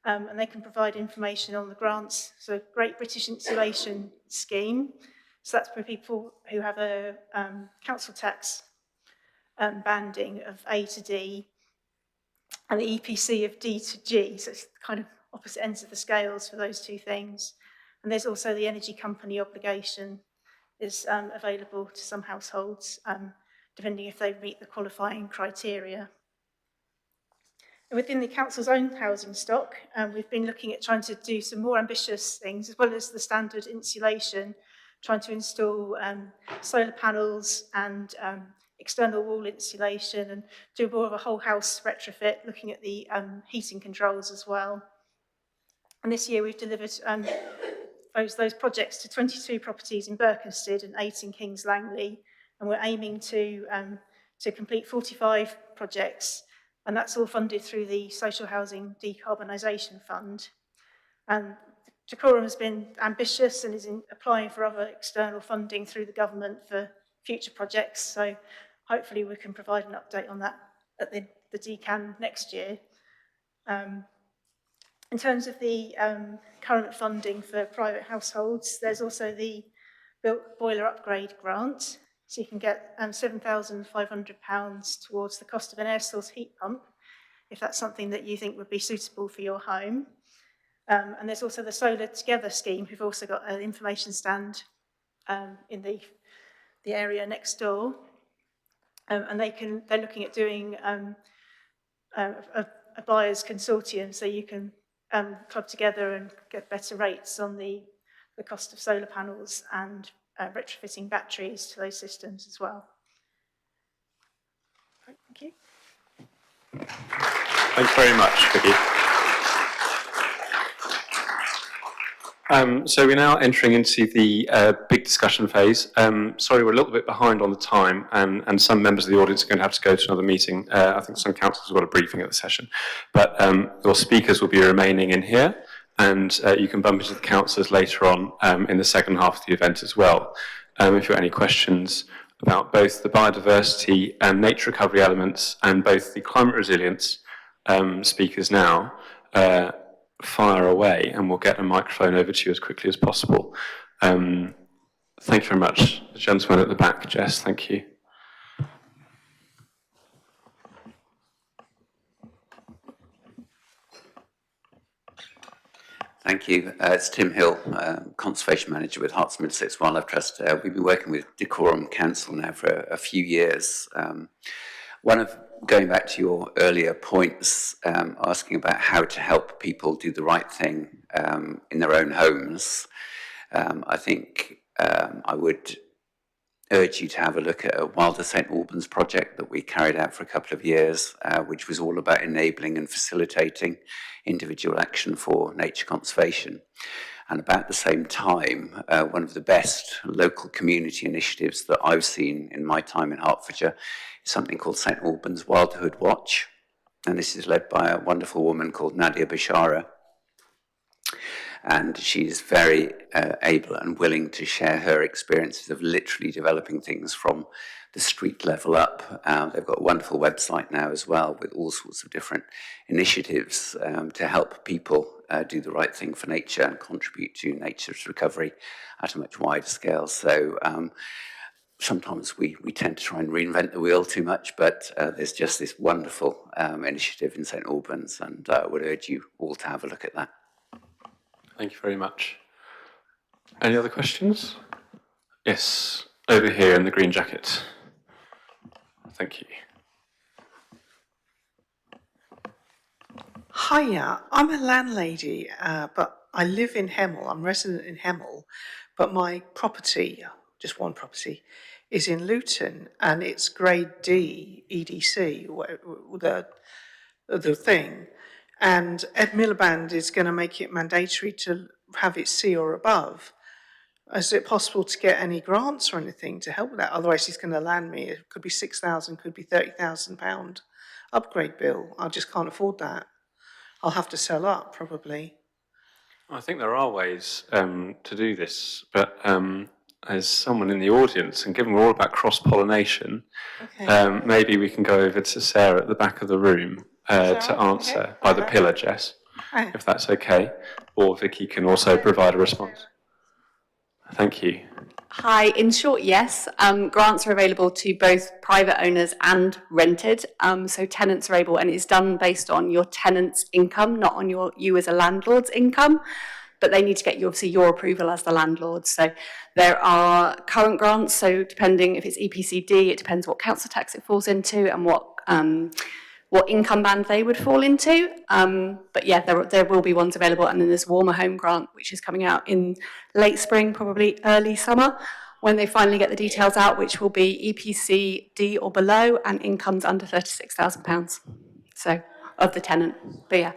And they can provide information on the grants. So Great British Insulation Scheme. So that's for people who have a council tax banding of A to D and the EPC of D to G. So it's kind of opposite ends of the scales for those two things. And there's also the energy company obligation is available to some households, depending if they meet the qualifying criteria. And within the council's own housing stock, we've been looking at trying to do some more ambitious things, as well as the standard insulation, trying to install solar panels and external wall insulation and do more of a whole house retrofit, looking at the heating controls as well. And this year we've delivered those projects to 22 properties in Berkhamsted and 8 in Kings Langley, and we're aiming to complete 45 projects, and that's all funded through the Social Housing Decarbonisation Fund. And Dacorum has been ambitious and is applying for other external funding through the government for future projects, so hopefully we can provide an update on that at the DCAN next year. In terms of the current funding for private households, there's also the boiler upgrade grant. So you can get £7,500 towards the cost of an air source heat pump, if that's something that you think would be suitable for your home. And there's also the Solar Together scheme, who've also got an information stand in the area next door. And they're looking at doing a buyers consortium, so you can club together and get better rates on the cost of solar panels and retrofitting batteries to those systems as well. Right, thank you. Thanks very much, Vicky. So we're now entering into the big discussion phase. Sorry, we're a little bit behind on the time, and some members of the audience are going to have to go to another meeting. I think some councillors have got a briefing at the session. But your speakers will be remaining in here, and you can bump into the councillors later on in the second half of the event as well. If you've got any questions about both the biodiversity and nature recovery elements and both the climate resilience speakers now, fire away and we'll get a microphone over to you as quickly as possible. Thank you very much. The gentleman at the back, Jess, thank you. Thank you. It's Tim Hill, Conservation Manager with Herts and Middlesex Wildlife Trust. We've been working with Dacorum Council now for a few years. Going back to your earlier points, asking about how to help people do the right thing in their own homes, I think I would urge you to have a look at a Wilder St Albans project that we carried out for a couple of years, which was all about enabling and facilitating individual action for nature conservation. And about the same time, one of the best local community initiatives that I've seen in my time in Hertfordshire is something called St Albans Wildhood Watch. And this is led by a wonderful woman called Nadia Bashara. And she's very able and willing to share her experiences of literally developing things from the street level up. They've got a wonderful website now as well with all sorts of different initiatives to help people do the right thing for nature and contribute to nature's recovery at a much wider scale. So sometimes we tend to try and reinvent the wheel too much, but there's just this wonderful initiative in St Albans, and I would urge you all to have a look at that. Thank you very much. Any other questions? Yes, over here in the green jacket. Thank you. Hiya, I'm a landlady, but I live in Hemel. I'm resident in Hemel, but my property, just one property, is in Luton, and it's Grade D EDC, the thing. And Ed Miliband is going to make it mandatory to have it C or above. Is it possible to get any grants or anything to help with that? Otherwise, he's going to land me. It could be £6,000, could be £30,000 upgrade bill. I just can't afford that. I'll have to sell up, probably. I think there are ways to do this, but as someone in the audience, and given we're all about cross-pollination, Okay. maybe we can go over to Sarah at the back of the room to answer Okay. by the pillar, Jess, Hi. if that's okay. Or Vicky can also provide a response. Thank you. Hi, in short, yes. Grants are available to both private owners and rented. So tenants are able, and it's done based on your tenant's income, not on you as a landlord's income. But they need to get obviously your approval as the landlord. So there are current grants. So depending if it's EPCD, it depends what council tax it falls into and what income band they would fall into. But yeah, there will be ones available. And then there's Warmer Home Grant, which is coming out in late spring, probably early summer, when they finally get the details out, which will be EPC D or below and incomes under £36,000. So of the tenant. But yeah,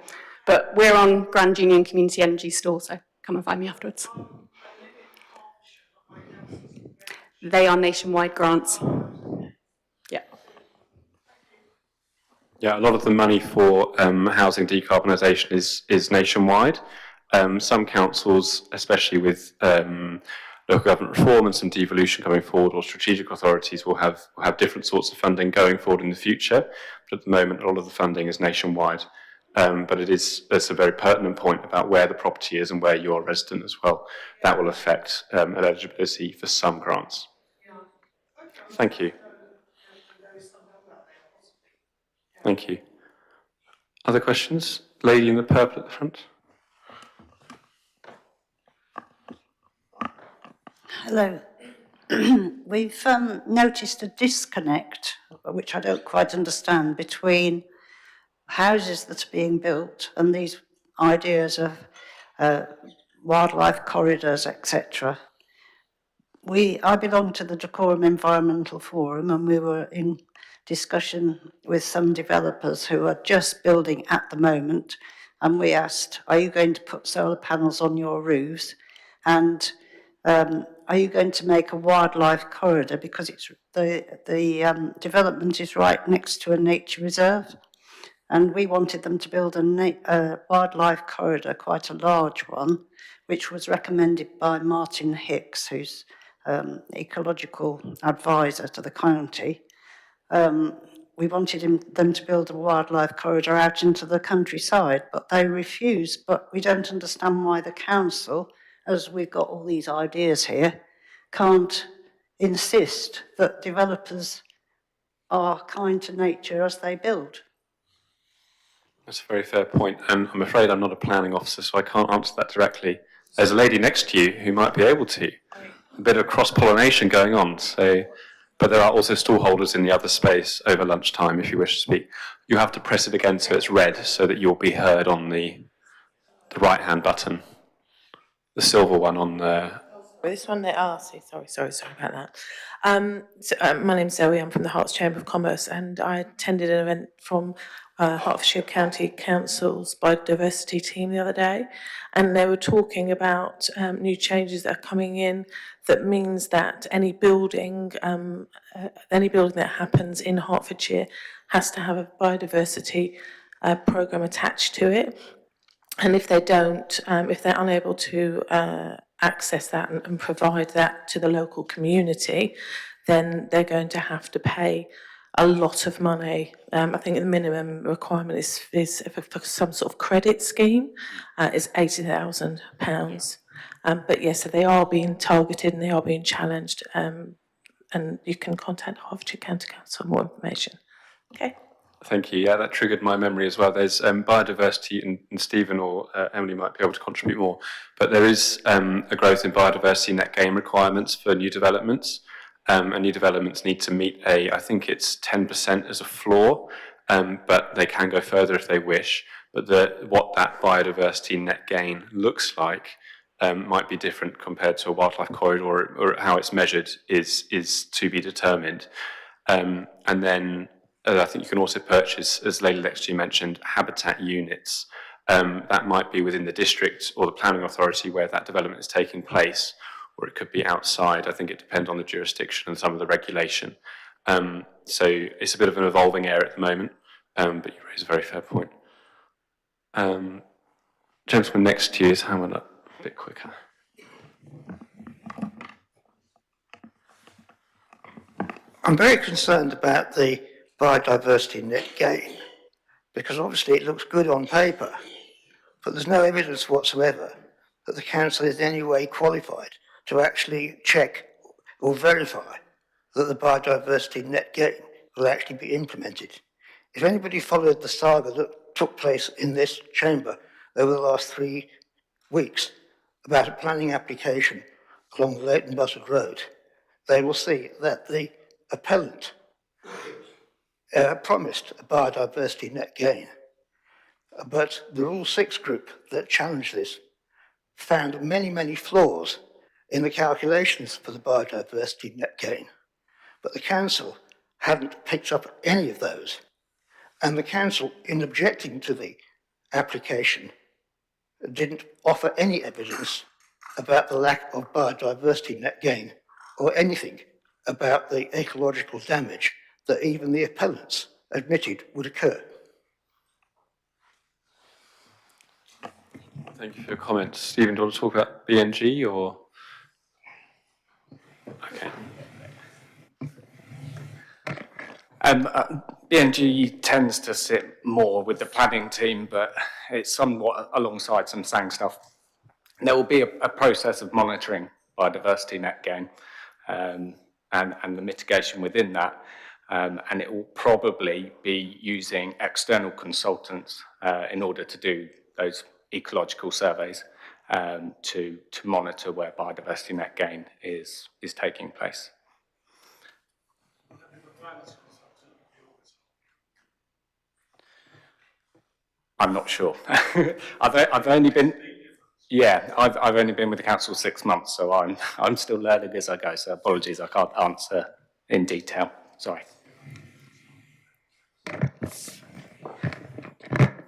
but we're on Grand Union Community Energy Store, so come and find me afterwards. They are nationwide grants. Yeah. Yeah, a lot of the money for housing decarbonisation is nationwide. Some councils, especially with local government reform and some devolution coming forward, or strategic authorities will have different sorts of funding going forward in the future. But at the moment, a lot of the funding is nationwide. But it's a very pertinent point about where the property is and where you're a resident as well. That will affect eligibility for some grants. Thank you. Thank you. Other questions? Lady in the purple at the front. Hello. We've noticed a disconnect, which I don't quite understand, between houses that are being built and these ideas of wildlife corridors, etc. I belong to the Dacorum Environmental Forum, and we were in discussion with some developers who are just building at the moment, and we asked, are you going to put solar panels on your roofs? And are you going to make a wildlife corridor, because it's the development is right next to a nature reserve, and we wanted them to build a wildlife corridor, quite a large one, which was recommended by Martin Hicks, who's ecological advisor to the county. We wanted them to build a wildlife corridor out into the countryside, but they refused. But we don't understand why the council, as we've got all these ideas here, can't insist that developers are kind to nature as they build. That's a very fair point, and I'm afraid I'm not a planning officer, so I can't answer that directly. There's a lady next to you who might be able to. A bit of cross-pollination going on, so, but there are also stall holders in the other space over lunchtime if you wish to speak. You have to press it again so it's red, so that you'll be heard on the right-hand button. The silver one on the... This one there, sorry about that. My name's Zoe, I'm from the Herts Chamber of Commerce, and I attended an event from Hertfordshire County Council's biodiversity team the other day, and they were talking about new changes that are coming in that means that any building that happens in Hertfordshire has to have a biodiversity programme attached to it. And if they don't, if they're unable to access that and provide that to the local community, then they're going to have to pay a lot of money. I think the minimum requirement is for some sort of credit scheme is £80,000. But yes, so they are being targeted and they are being challenged. And you can contact Hertfordshire County Council for more information. Okay. Thank you. Yeah, that triggered my memory as well. There's biodiversity, and Stephen or Emily might be able to contribute more, but there is a growth in biodiversity net gain requirements for new developments, and new developments need to meet I think it's 10% as a floor, but they can go further if they wish. But what that biodiversity net gain looks like might be different compared to a wildlife corridor, or how it's measured is to be determined. And then I think you can also purchase, as Lady Lextree mentioned, habitat units. That might be within the district or the planning authority where that development is taking place, or it could be outside. I think it depends on the jurisdiction and some of the regulation. So it's a bit of an evolving area at the moment, but you raise a very fair point. Gentleman next to you is hand up a bit quicker. I'm very concerned about the biodiversity net gain, because obviously it looks good on paper, but there's no evidence whatsoever that the council is in any way qualified to actually check or verify that the biodiversity net gain will actually be implemented. If anybody followed the saga that took place in this chamber over the last 3 weeks about a planning application along the Leighton Buzzard Road, they will see that the appellant promised a biodiversity net gain, but the Rule 6 group that challenged this found many, many flaws in the calculations for the biodiversity net gain, but the council hadn't picked up any of those, and the council, in objecting to the application, didn't offer any evidence about the lack of biodiversity net gain or anything about the ecological damage that even the appellants admitted would occur. Thank you for your comments. Stephen, do you want to talk about BNG or? Okay. BNG tends to sit more with the planning team, but it's somewhat alongside some SANG stuff. There will be a process of monitoring biodiversity net gain and the mitigation within that. And it will probably be using external consultants in order to do those ecological surveys to monitor where biodiversity net gain is taking place. I'm not sure. I've only been. Yeah, I've only been with the council 6 months, so I'm still learning as I go. So apologies, I can't answer in detail. Sorry.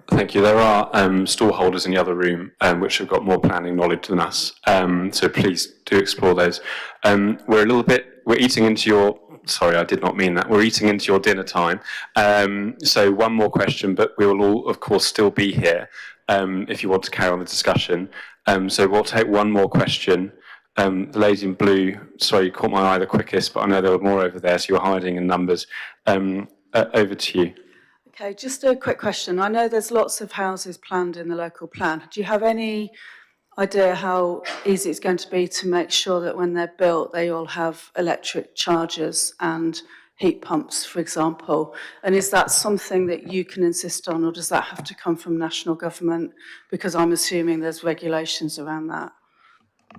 Thank you. There are stall holders in the other room which have got more planning knowledge than us, so please do explore those. We're eating into your, sorry, I did not mean that. We're eating into your dinner time. So one more question, but we will all, of course, still be here if you want to carry on the discussion. So we'll take one more question. The lady in blue, sorry, you caught my eye the quickest, but I know there were more over there, so you're hiding in numbers. Over to you. Okay, just a quick question. I know there's lots of houses planned in the local plan. Do you have any idea how easy it's going to be to make sure that when they're built, they all have electric chargers and heat pumps, for example? And is that something that you can insist on, or does that have to come from national government? Because I'm assuming there's regulations around that.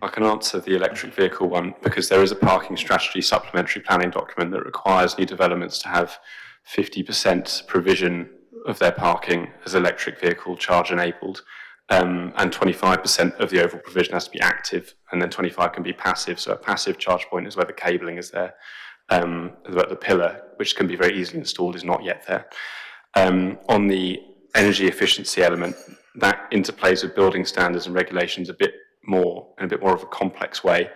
I can answer the electric vehicle one because there is a parking strategy supplementary planning document that requires new developments to have 50% provision of their parking as electric vehicle charge enabled, and 25% of the overall provision has to be active, and then 25 can be passive. So a passive charge point is where the cabling is there, but the pillar, which can be very easily installed, is not yet there. On the energy efficiency element, that interplays with building standards and regulations a bit more of a complex way.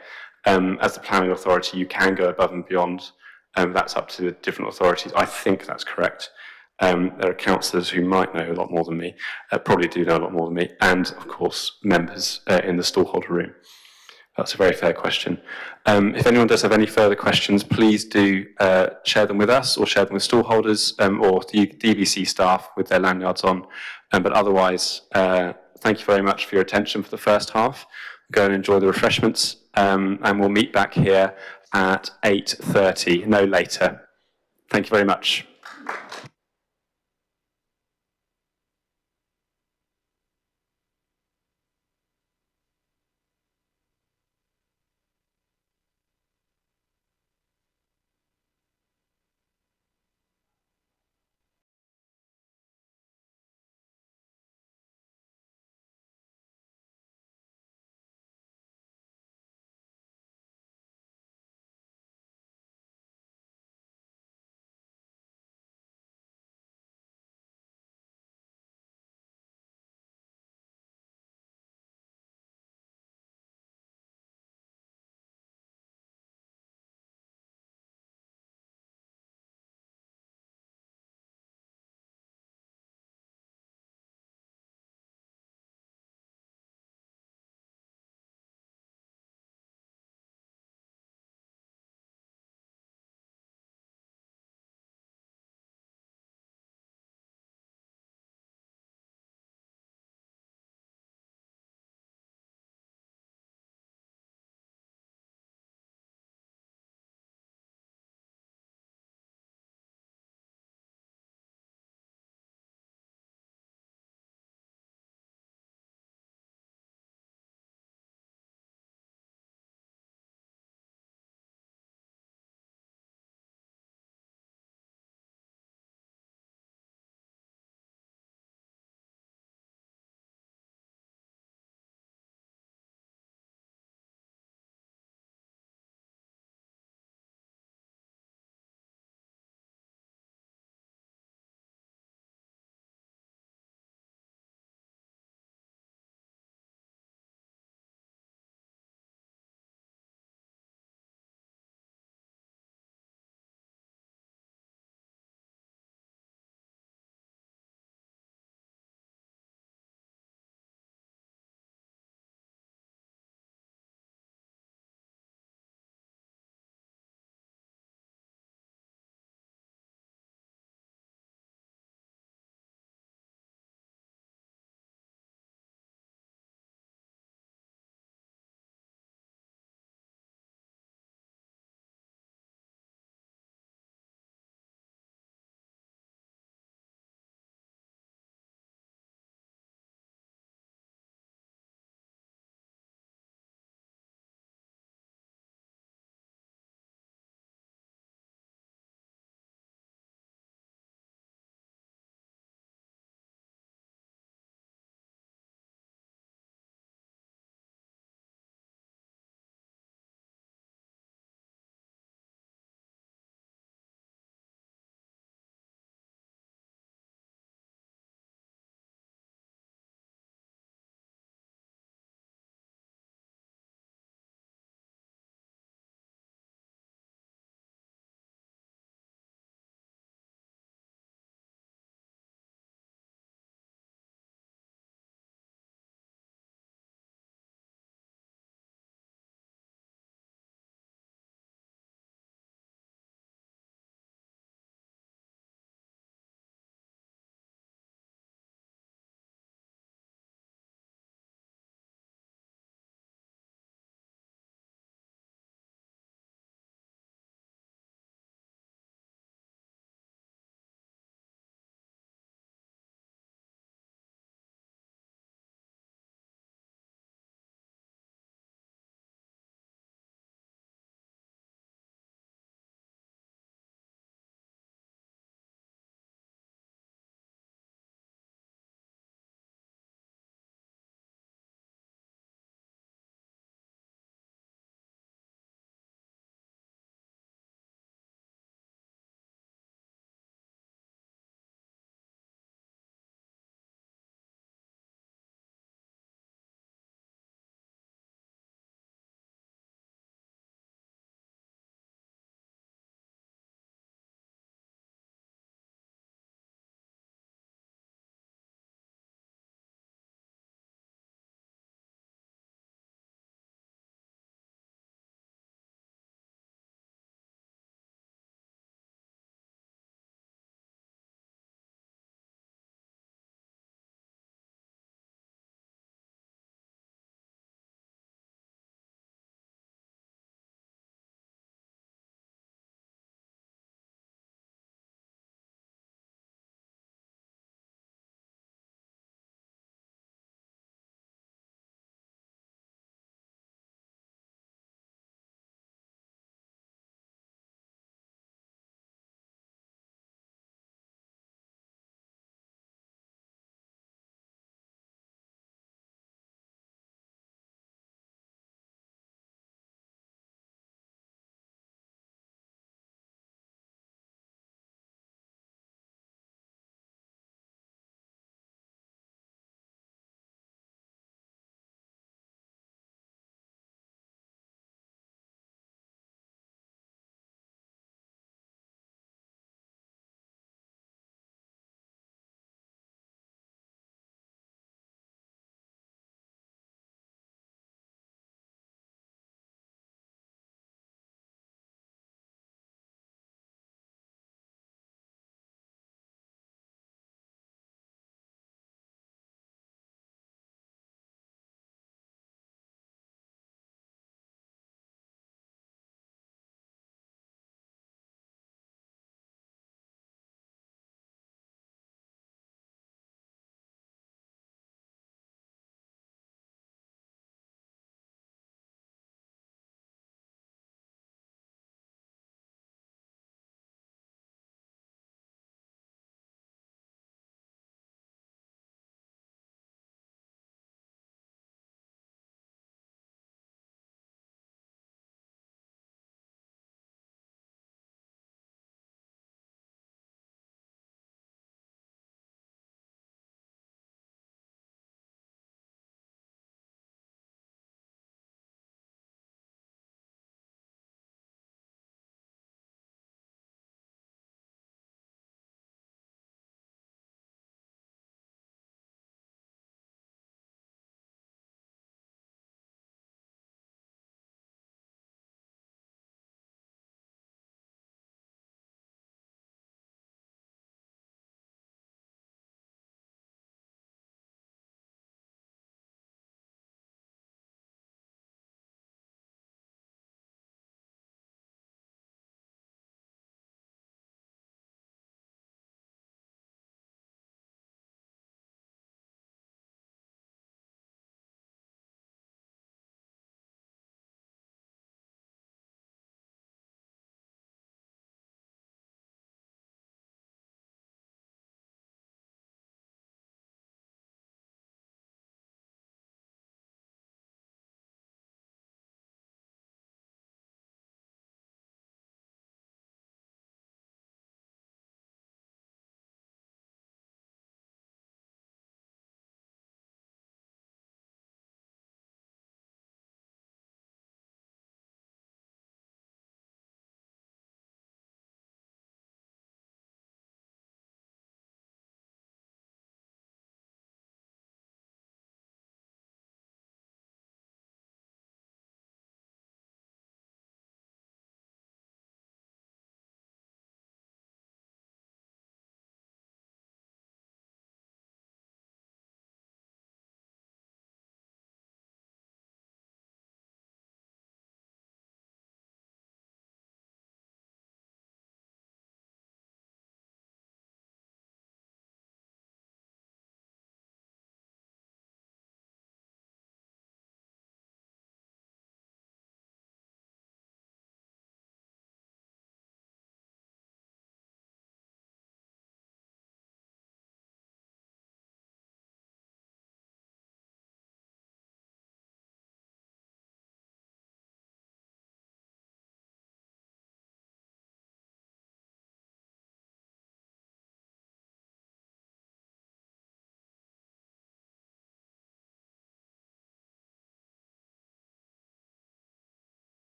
As the planning authority, you can go above and beyond. That's up to the different authorities. I think that's correct. There are councillors who might know a lot more than me, probably do know a lot more than me, and of course members in the stallholder room. That's a very fair question. If anyone does have any further questions, please do share them with us or share them with stallholders or the DVC staff with their lanyards on. But otherwise, thank you very much for your attention for the first half. Go and enjoy the refreshments, and we'll meet back here at 8:30, no later. Thank you very much.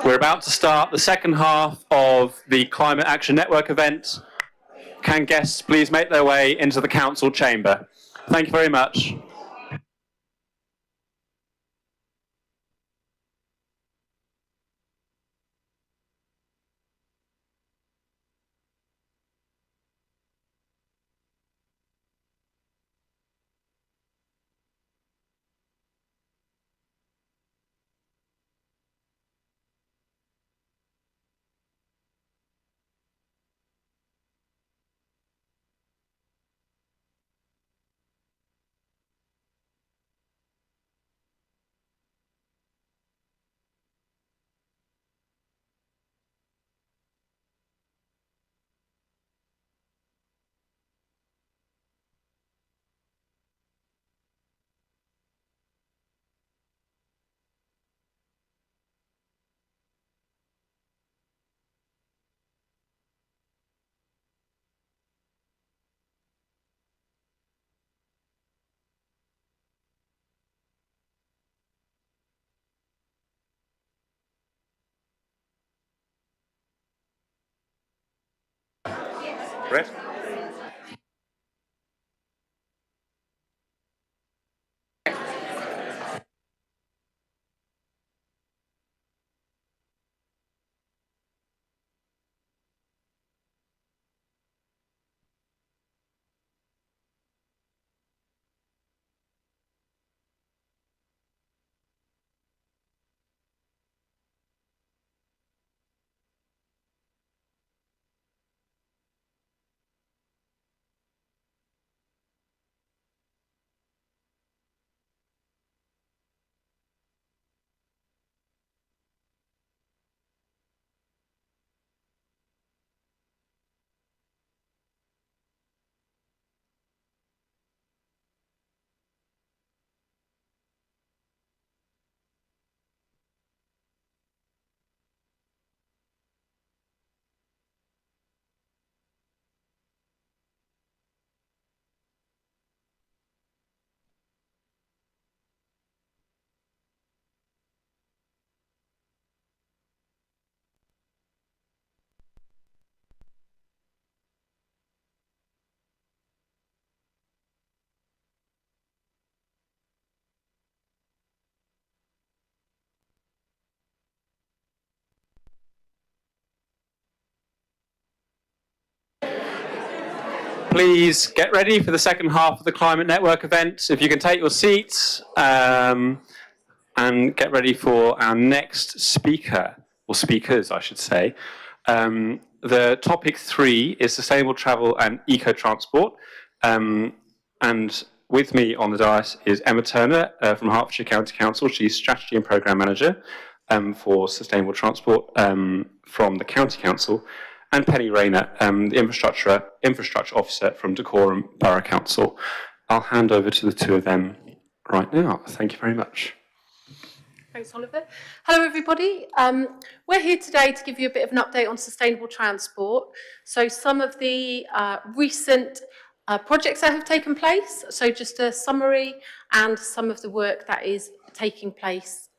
We're about to start the second half of the Climate Action Network event. Can guests please make their way into the council chamber? Thank you very much. Brett? Please get ready for the second half of the Climate Network event. If you can take your seats and get ready for our next speaker, or speakers, I should say. The topic 3 is sustainable travel and eco-transport. And with me on the dais is Emma Turner from Hertfordshire County Council. She's Strategy and Programme Manager for Sustainable Transport from the County Council. And Penny Rayner, the Infrastructure Officer from Dacorum Borough Council. I'll hand over to the two of them right now. Thank you very much. Thanks, Oliver. Hello, everybody. We're here today to give you a bit of an update on sustainable transport. So some of the recent projects that have taken place, so just a summary, and some of the work that is taking place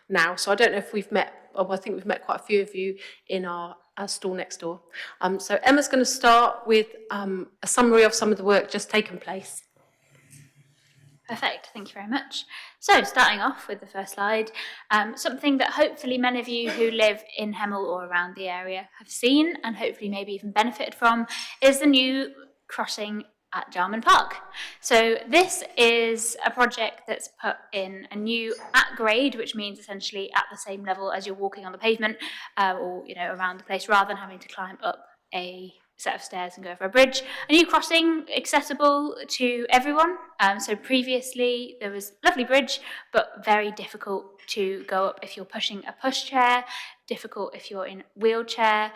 now. So I don't know if we've met, well, I think we've met quite a few of you in our stall next door. So Emma's going to start with a summary of some of the work just taken place. Perfect, thank you very much. So starting off with the first slide, something that hopefully many of you who live in Hemel or around the area have seen and hopefully maybe even benefited from is the new crossing at Jarman Park. So this is a project that's put in a new at grade, which means essentially at the same level as you're walking on the pavement or around the place, rather than having to climb up a set of stairs and go over a bridge. A new crossing accessible to everyone. So previously there was a lovely bridge, but very difficult to go up if you're pushing a pushchair, difficult if you're in a wheelchair,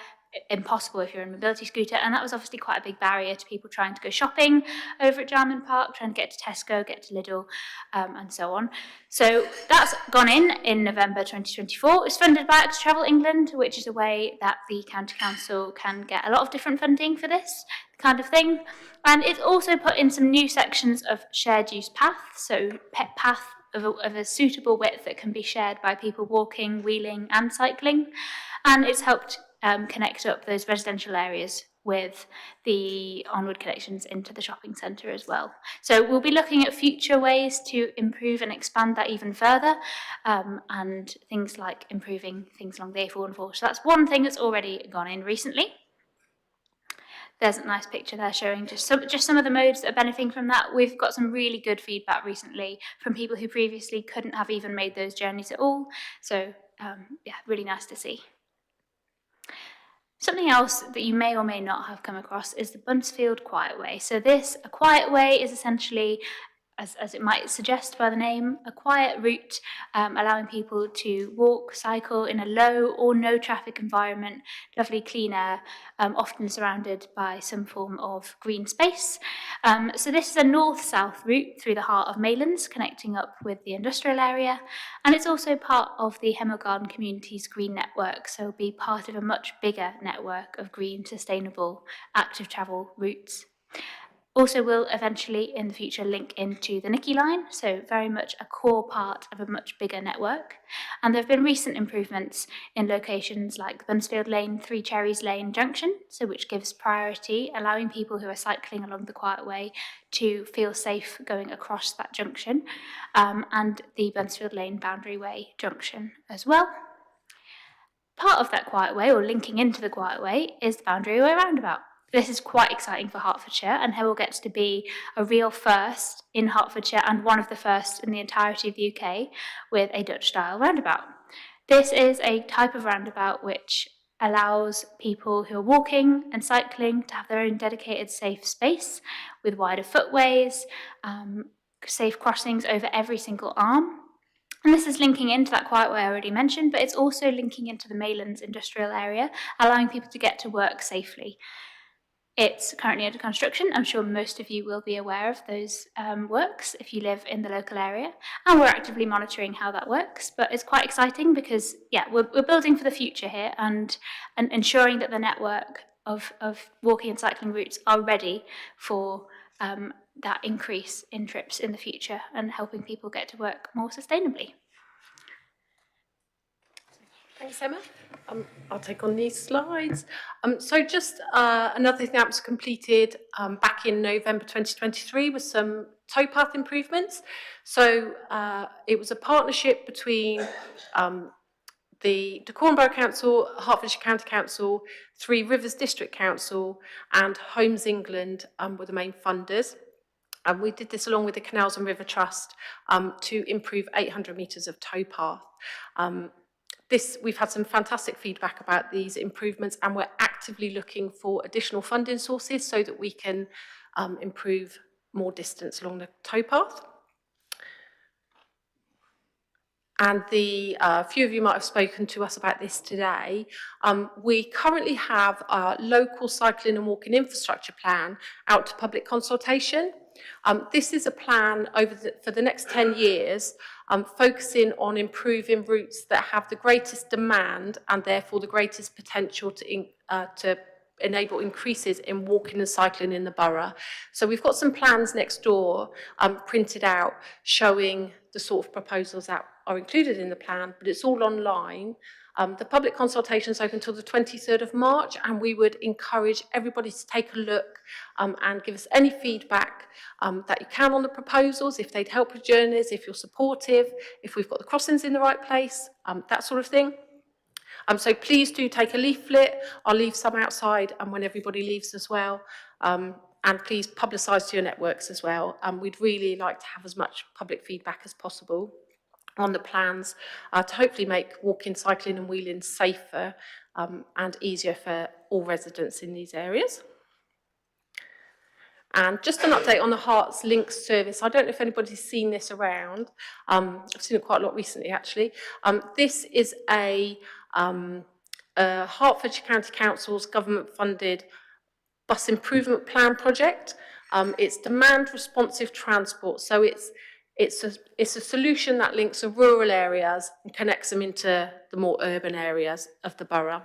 impossible if you're in a mobility scooter, and that was obviously quite a big barrier to people trying to go shopping over at Jarman Park, trying to get to Tesco, get to Lidl, and so on. So that's gone in November 2024. It's funded by Active Travel England, which is a way that the County Council can get a lot of different funding for this kind of thing. And it's also put in some new sections of shared use path, so pet path of a suitable width that can be shared by people walking, wheeling and cycling. And it's helped connect up those residential areas with the onward connections into the shopping centre as well. So we'll be looking at future ways to improve and expand that even further, and things like improving things along the A414. So that's one thing that's already gone in recently. There's a nice picture there showing just some of the modes that are benefiting from that. We've got some really good feedback recently from people who previously couldn't have even made those journeys at all. So yeah, really nice to see. Something else that you may or may not have come across is the Buncefield Quiet Way. So a quiet way is essentially, as it might suggest by the name, a quiet route allowing people to walk, cycle in a low or no traffic environment, lovely clean air, often surrounded by some form of green space. So this is a north-south route through the heart of Maylands, connecting up with the industrial area, and it's also part of the Hemel Garden Community's green network, so it'll be part of a much bigger network of green, sustainable, active travel routes. Also will eventually in the future link into the Nicky line, so very much a core part of a much bigger network. And there have been recent improvements in locations like Buncefield Lane, Three Cherries Lane Junction, so which gives priority, allowing people who are cycling along the Quiet Way to feel safe going across that junction, and the Buncefield Lane Boundary Way Junction as well. Part of that Quiet Way, or linking into the Quiet Way, is the Boundary Way roundabout. This is quite exciting for Hertfordshire, and Hemel gets to be a real first in Hertfordshire and one of the first in the entirety of the UK with a Dutch-style roundabout. This is a type of roundabout which allows people who are walking and cycling to have their own dedicated safe space with wider footways, safe crossings over every single arm. And this is linking into that Quiet Way I already mentioned, but it's also linking into the Maylands industrial area, allowing people to get to work safely. It's currently under construction. I'm sure most of you will be aware of those works if you live in the local area, and we're actively monitoring how that works. But it's quite exciting because, yeah, we're building for the future here and ensuring that the network of walking and cycling routes are ready for that increase in trips in the future and helping people get to work more sustainably. Thanks, Emma. I'll take on these slides. So just another thing that was completed back in November 2023 was some towpath improvements. So it was a partnership between the Dacorum Borough Council, Hertfordshire County Council, Three Rivers District Council and Homes England were the main funders. And we did this along with the Canals and River Trust to improve 800 metres of towpath. We've had some fantastic feedback about these improvements, and we're actively looking for additional funding sources so that we can improve more distance along the towpath. And a few of you might have spoken to us about this today. We currently have our local cycling and walking infrastructure plan out to public consultation. This is a plan for the next 10 years, focusing on improving routes that have the greatest demand and therefore the greatest potential to enable increases in walking and cycling in the borough. So we've got some plans next door printed out showing the sort of proposals that are included in the plan, but it's all online. The public consultation is open until the 23rd of March, and we would encourage everybody to take a look and give us any feedback that you can on the proposals, if they'd help with journeys, if you're supportive, if we've got the crossings in the right place, that sort of thing. So please do take a leaflet. I'll leave some outside and when everybody leaves as well. And please publicise to your networks as well. We'd really like to have as much public feedback as possible on the plans to hopefully make walking, cycling and wheeling safer and easier for all residents in these areas. And just an update on the Hearts Links service. I don't know if anybody's seen this around. I've seen it quite a lot recently, actually. This is a Hertfordshire County Council's government-funded bus improvement plan project. It's demand responsive transport, so it's a solution that links the rural areas and connects them into the more urban areas of the borough.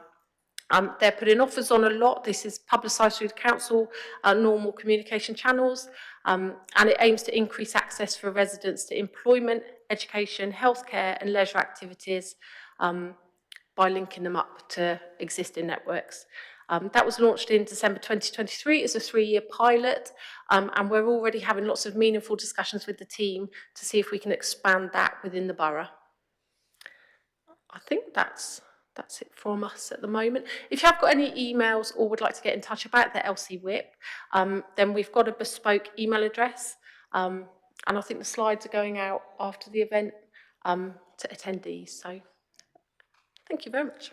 They're putting offers on a lot. This is publicised through the council, normal communication channels, and it aims to increase access for residents to employment, education, healthcare and leisure activities by linking them up to existing networks. That was launched in December 2023 as a 3-year pilot, and we're already having lots of meaningful discussions with the team to see if we can expand that within the borough. I think that's it from us at the moment. If you have got any emails or would like to get in touch about the LC Whip, then we've got a bespoke email address, and I think the slides are going out after the event to attendees. So thank you very much.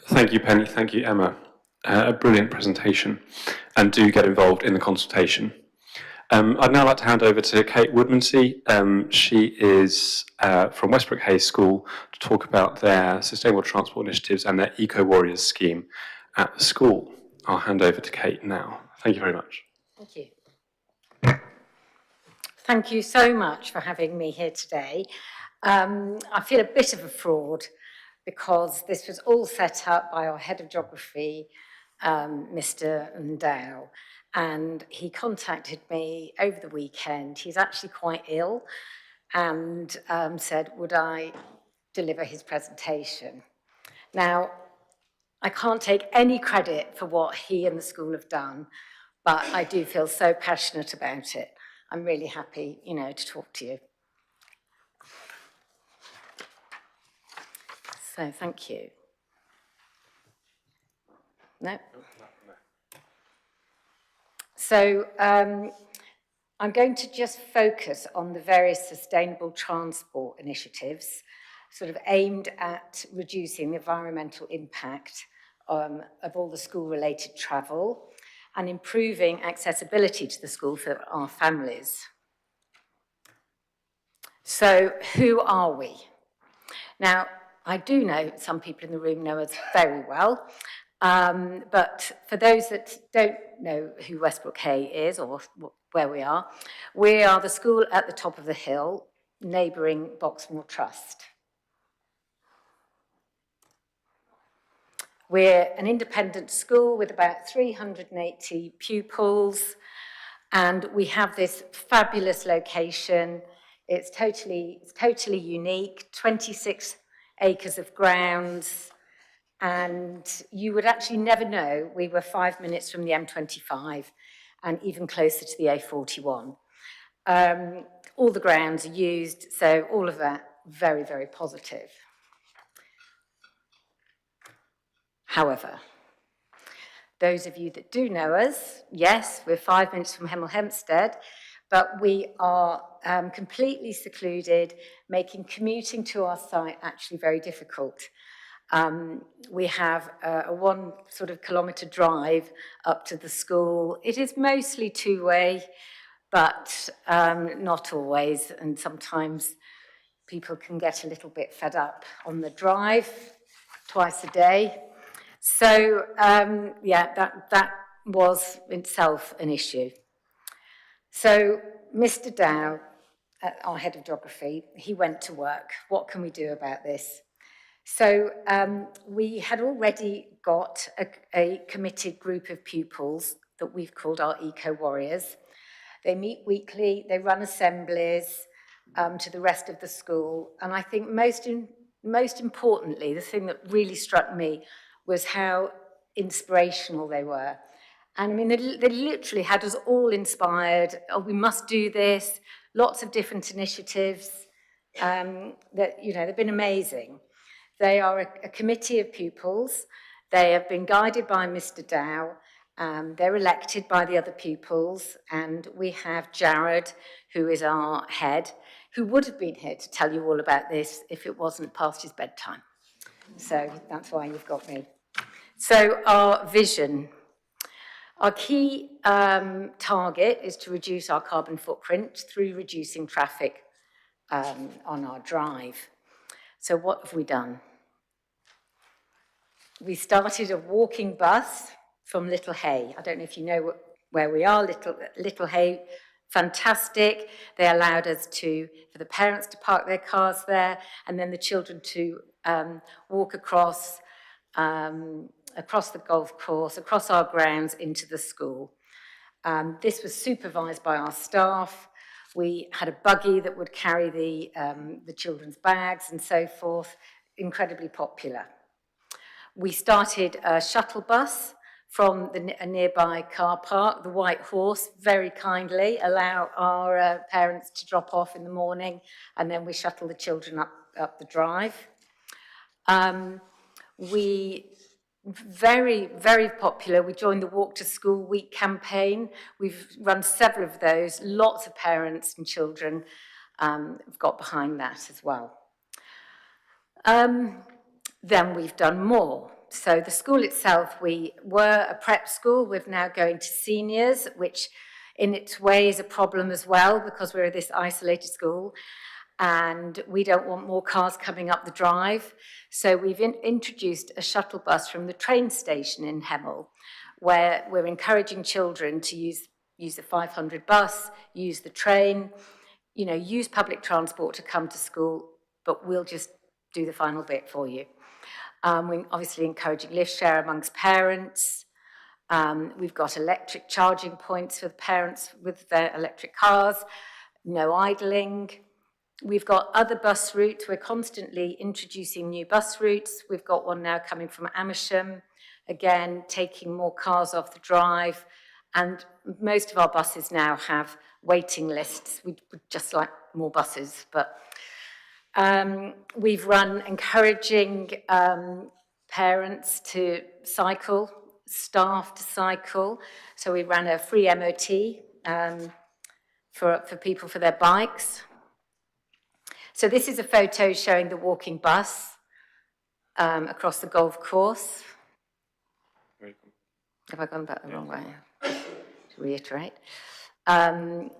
Thank you, Penny. Thank you, Emma. A brilliant presentation, and do get involved in the consultation. I'd now like to hand over to Kate Woodmansey. She is from Westbrook Hayes School to talk about their sustainable transport initiatives and their Eco Warriors scheme at the school. I'll hand over to Kate now. Thank you very much. Thank you. Thank you so much for having me here today. I feel a bit of a fraud because this was all set up by our head of geography, Mr. Ndow. And he contacted me over the weekend. He's actually quite ill and said, would I deliver his presentation? Now, I can't take any credit for what he and the school have done, but I do feel so passionate about it. I'm really happy, to talk to you. So, thank you. No? So I'm going to just focus on the various sustainable transport initiatives sort of aimed at reducing the environmental impact of all the school-related travel and improving accessibility to the school for our families. So who are we? Now, I do know some people in the room know us very well. But for those that don't know who Westbrook Hay is or where we are the school at the top of the hill, neighbouring Boxmoor Trust. We're an independent school with about 380 pupils, and we have this fabulous location. It's totally unique, 26 acres of grounds, and you would actually never know we were 5 minutes from the M25 and even closer to the A41. All the grounds are used, so all of that very, very positive. However, those of you that do know us, yes, we're 5 minutes from Hemel Hempstead, but we are completely secluded, making commuting to our site actually very difficult. We have a 1 sort of kilometre drive up to the school. It is mostly two-way, but not always, and sometimes people can get a little bit fed up on the drive twice a day. So, that was itself an issue. So, Mr. Dow, our head of geography, he went to work. What can we do about this? So, we had already got a committed group of pupils that we've called our Eco Warriors. They meet weekly, they run assemblies to the rest of the school, and I think most importantly, the thing that really struck me was how inspirational they were. And I mean, they literally had us all inspired. Oh, we must do this. Lots of different initiatives that, they've been amazing. They are a committee of pupils. They have been guided by Mr. Dow. They're elected by the other pupils. And we have Jared, who is our head, who would have been here to tell you all about this if it wasn't past his bedtime. So that's why you've got me. So our vision. Our key target is to reduce our carbon footprint through reducing traffic on our drive. So what have we done? We started a walking bus from Little Hay. I don't know if you know where we are, Little Hay fantastic. They allowed us for the parents to park their cars there, and then the children to walk across the golf course, across our grounds into the school. This was supervised by our staff. We had a buggy that would carry the children's bags and so forth, incredibly popular. We started a shuttle bus from a nearby car park, the White Horse, very kindly allow our parents to drop off in the morning, and then we shuttle the children up the drive. Very, very popular. We joined the Walk to School Week campaign. We've run several of those. Lots of parents and children have got behind that as well. Then we've done more. So the school itself, we were a prep school. We're now going to seniors, which in its way is a problem as well because we're this isolated school. And we don't want more cars coming up the drive. So we've introduced a shuttle bus from the train station in Hemel, where we're encouraging children to use the 500 bus, use the train, use public transport to come to school, but we'll just do the final bit for you. We're obviously encouraging lift share amongst parents. We've got electric charging points for the parents with their electric cars, no idling. We've got other bus routes. We're constantly introducing new bus routes. We've got one now coming from Amersham, again, taking more cars off the drive. And most of our buses now have waiting lists. We'd just like more buses, but we've run encouraging parents to cycle, staff to cycle. So we ran a free MOT for people for their bikes. So this is a photo showing the walking bus across the golf course. Have I gone back the wrong way? To reiterate.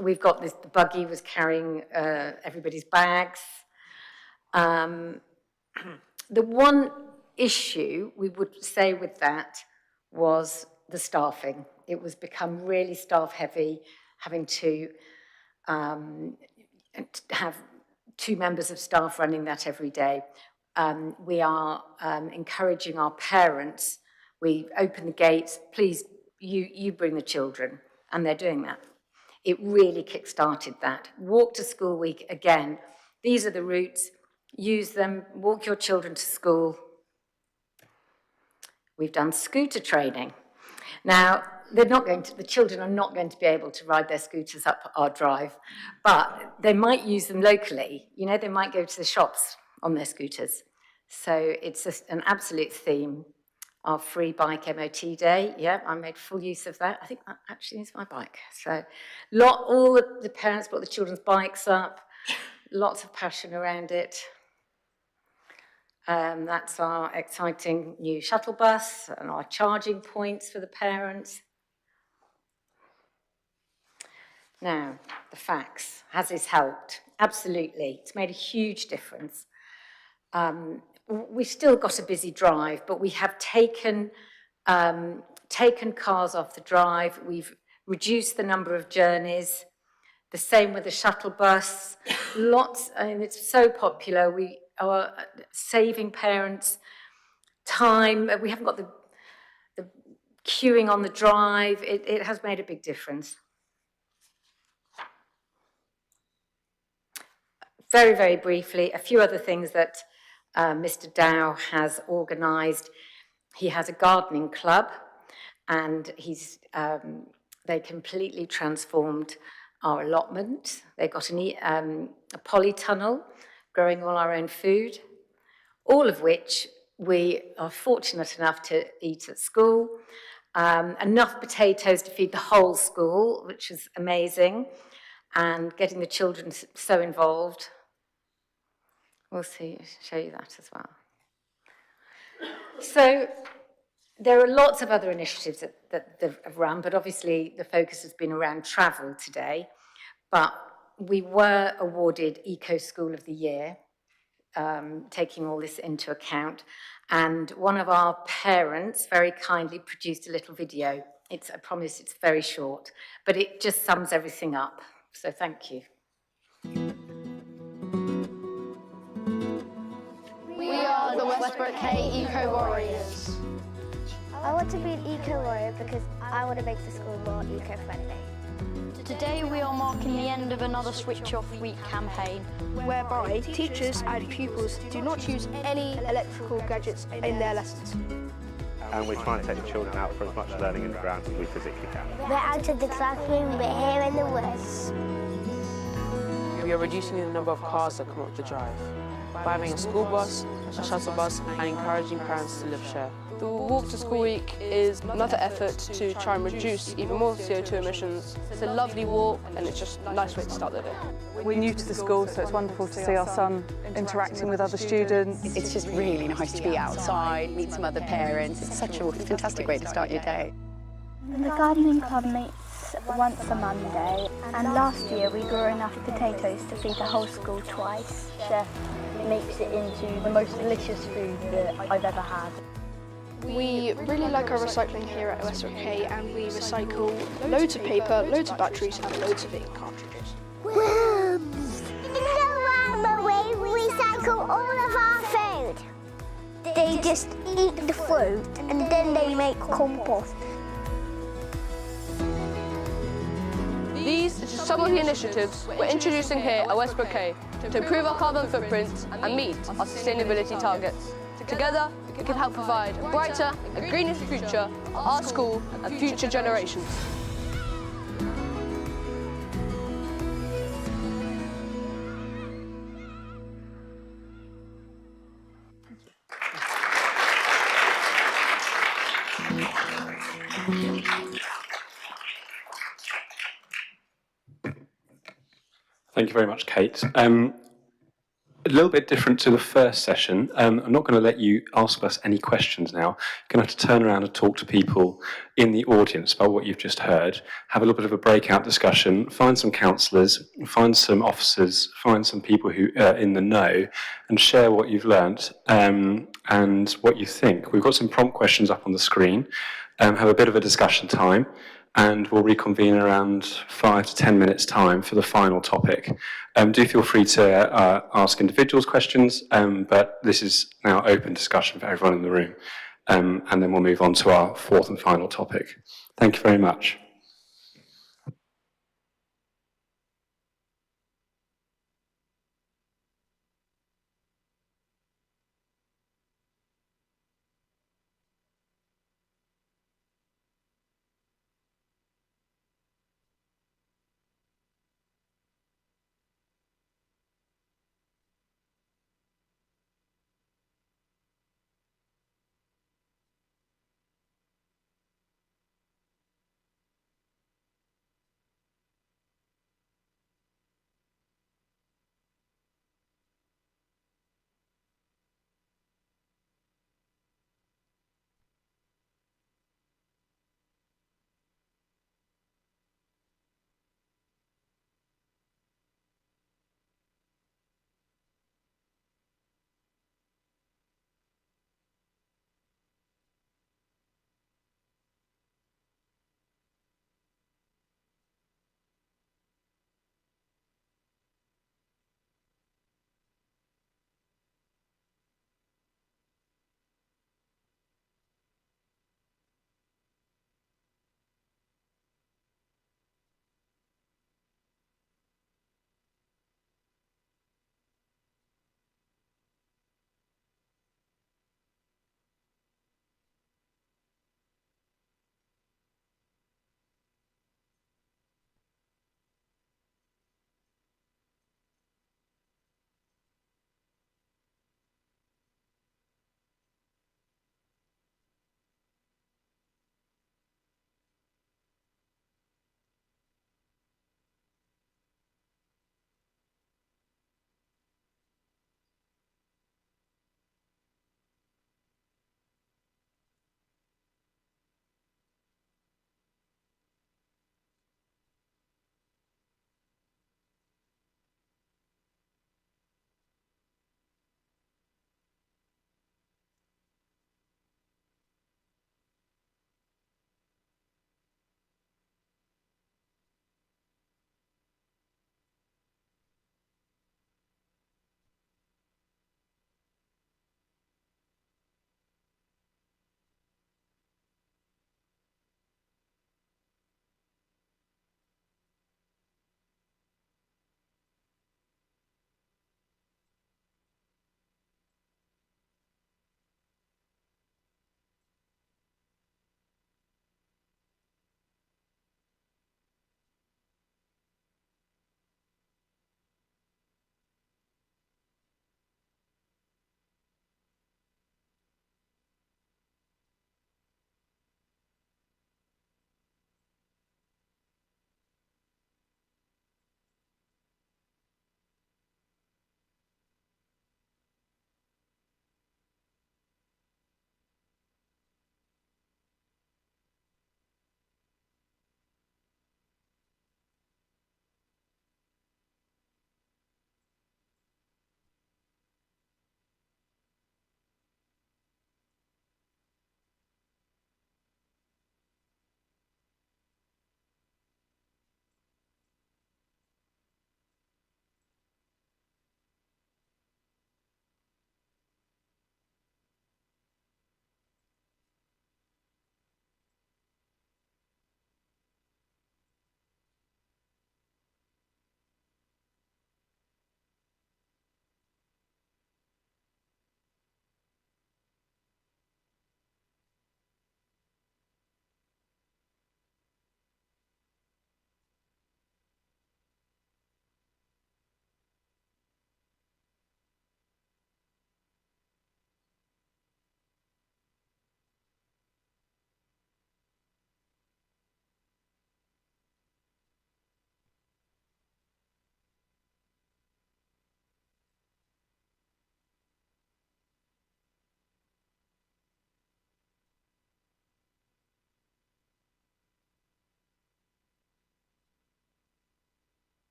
We've got the buggy was carrying everybody's bags. The one issue we would say with that was the staffing. It was become really staff heavy, having to have 2 members of staff running that every day. We are encouraging our parents. We open the gates, please, you bring the children, and they're doing that. It really kick-started that. Walk to School Week, again, these are the routes, use them, walk your children to school. We've done scooter training. Now, the children are not going to be able to ride their scooters up our drive, but they might use them locally. They might go to the shops on their scooters. So it's just an absolute theme. Our free bike MOT day, yeah, I made full use of that. I think that actually is my bike. So all the parents brought the children's bikes up, lots of passion around it. That's our exciting new shuttle bus and our charging points for the parents. Now, the facts. Has this helped? Absolutely. It's made a huge difference. We've still got a busy drive, but we have taken cars off the drive. We've reduced the number of journeys. The same with the shuttle bus. It's so popular. We are saving parents time. We haven't got the queuing on the drive. It has made a big difference. Very, very briefly, a few other things that Mr. Dow has organised. He has a gardening club, and they completely transformed our allotment. They got a polytunnel, growing all our own food, all of which we are fortunate enough to eat at school. Enough potatoes to feed the whole school, which is amazing, and getting the children so involved. We'll show you that as well. So there are lots of other initiatives that have run, but obviously the focus has been around travel today. But we were awarded Eco School of the Year, taking all this into account. And one of our parents very kindly produced a little video. I promise it's very short, but it just sums everything up. So thank you. We are the Westbrook K Eco Warriors. I want to be an eco warrior because I want to make the school more eco-friendly. Today we are marking the end of another Switch Off Week campaign, whereby teachers and pupils do not use any electrical gadgets in their lessons. And we try and take the children out for as much learning in the grounds as we physically can. We're out of the classroom, we're here in the woods. We are reducing the number of cars that come up the drive by having a school bus, a shuttle bus and encouraging parents to live share. The Walk to School Week is another effort to try and reduce even more CO2 emissions. It's a lovely walk and it's just a nice way to start the day. We're new to the school, so it's wonderful to see our son interacting with other students. It's just really nice to be outside, meet some other parents. It's such a fantastic way to start your day. The Gardening Club meets once a Monday, and last year we grew enough potatoes to feed the whole school twice. Chef makes it into the most delicious food that I've ever had. We really like our recycling here at Westbrook K, and we recycle loads of paper, loads of batteries and loads of ink cartridges. Worms! In the Rama way, we recycle all of our food. They just eat the fruit and then they make compost. These are just some of the initiatives we're introducing here at Westbrook K to improve our carbon footprint and meet our sustainability targets. Together, we can help provide a brighter and greener future for our school and future generations. Thank you very much, Kate. A little bit different to the first session. I'm not going to let you ask us any questions now. You're going to have to turn around and talk to people in the audience about what you've just heard, have a little bit of a breakout discussion, find some counsellors, find some officers, find some people who are in the know, and share what you've learnt and what you think. We've got some prompt questions up on the screen. Have a bit of a discussion time, and we'll reconvene in around 5 to 10 minutes' time for the final topic. Do feel free to ask individuals questions, but this is now open discussion for everyone in the room. And then we'll move on to our fourth and final topic. Thank you very much.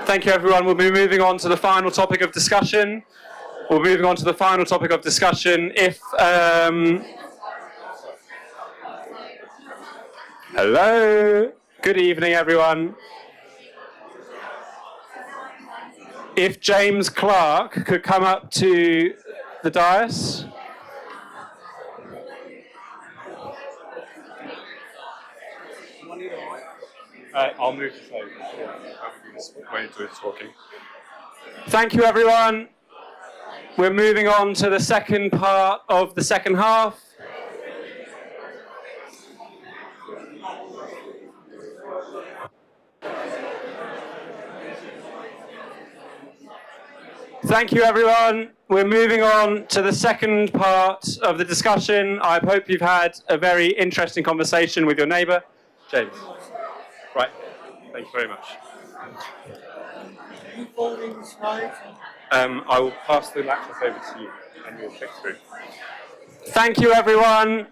Thank you, everyone. We'll be moving on to the final topic of discussion. Hello. Good evening, everyone. If James Clark could come up to the dais. I'll move the phone. When you're talking. Thank you, everyone. We're moving on to the second part of the second half. Thank you, everyone. We're moving on to the second part of the discussion. I hope you've had a very interesting conversation with your neighbour. James. Right. Thank you very much. I will pass the laptop over to you and you'll click through. Thank you, everyone.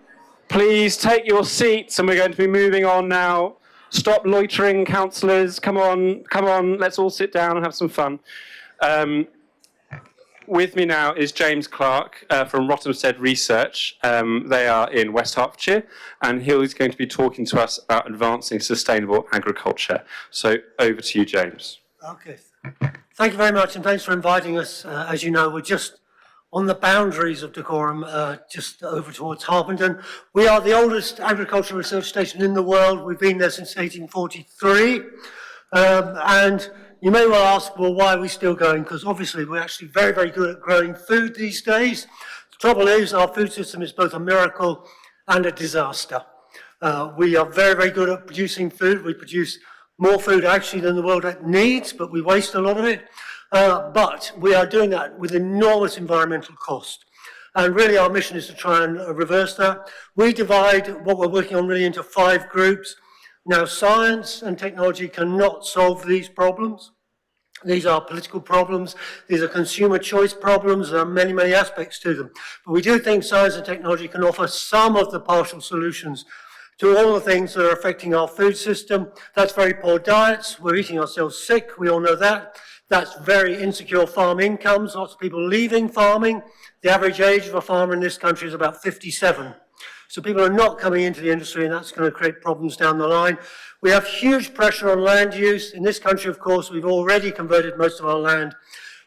Please take your seats and we're going to be moving on now. Stop loitering, councillors. Come on, let's all sit down and have some fun. With me now is James Clark from Rothamsted Research. They are in West Hertfordshire, and he's going to be talking to us about advancing sustainable agriculture. So over to you, James. Okay. Thank you very much, and thanks for inviting us. As you know, we're just on the boundaries of Dacorum, just over towards Harpenden. We are the oldest agricultural research station in the world. We've been there since 1843, and you may well ask, well, why are we still going? Because obviously we're actually very, very good at growing food these days. The trouble is our food system is both a miracle and a disaster. We are very, very good at producing food. We produce more food actually than the world needs, but we waste a lot of it. But we are doing that with enormous environmental cost. And really our mission is to try and reverse that. We divide what we're working on really into 5 groups. Now, science and technology cannot solve these problems. These are political problems. These are consumer choice problems. There are many, many aspects to them. But we do think science and technology can offer some of the partial solutions to all the things that are affecting our food system. That's very poor diets. We're eating ourselves sick. We all know that. That's very insecure farm incomes. Lots of people leaving farming. The average age of a farmer in this country is about 57. So people are not coming into the industry, and that's going to create problems down the line. We have huge pressure on land use. In this country, of course, we've already converted most of our land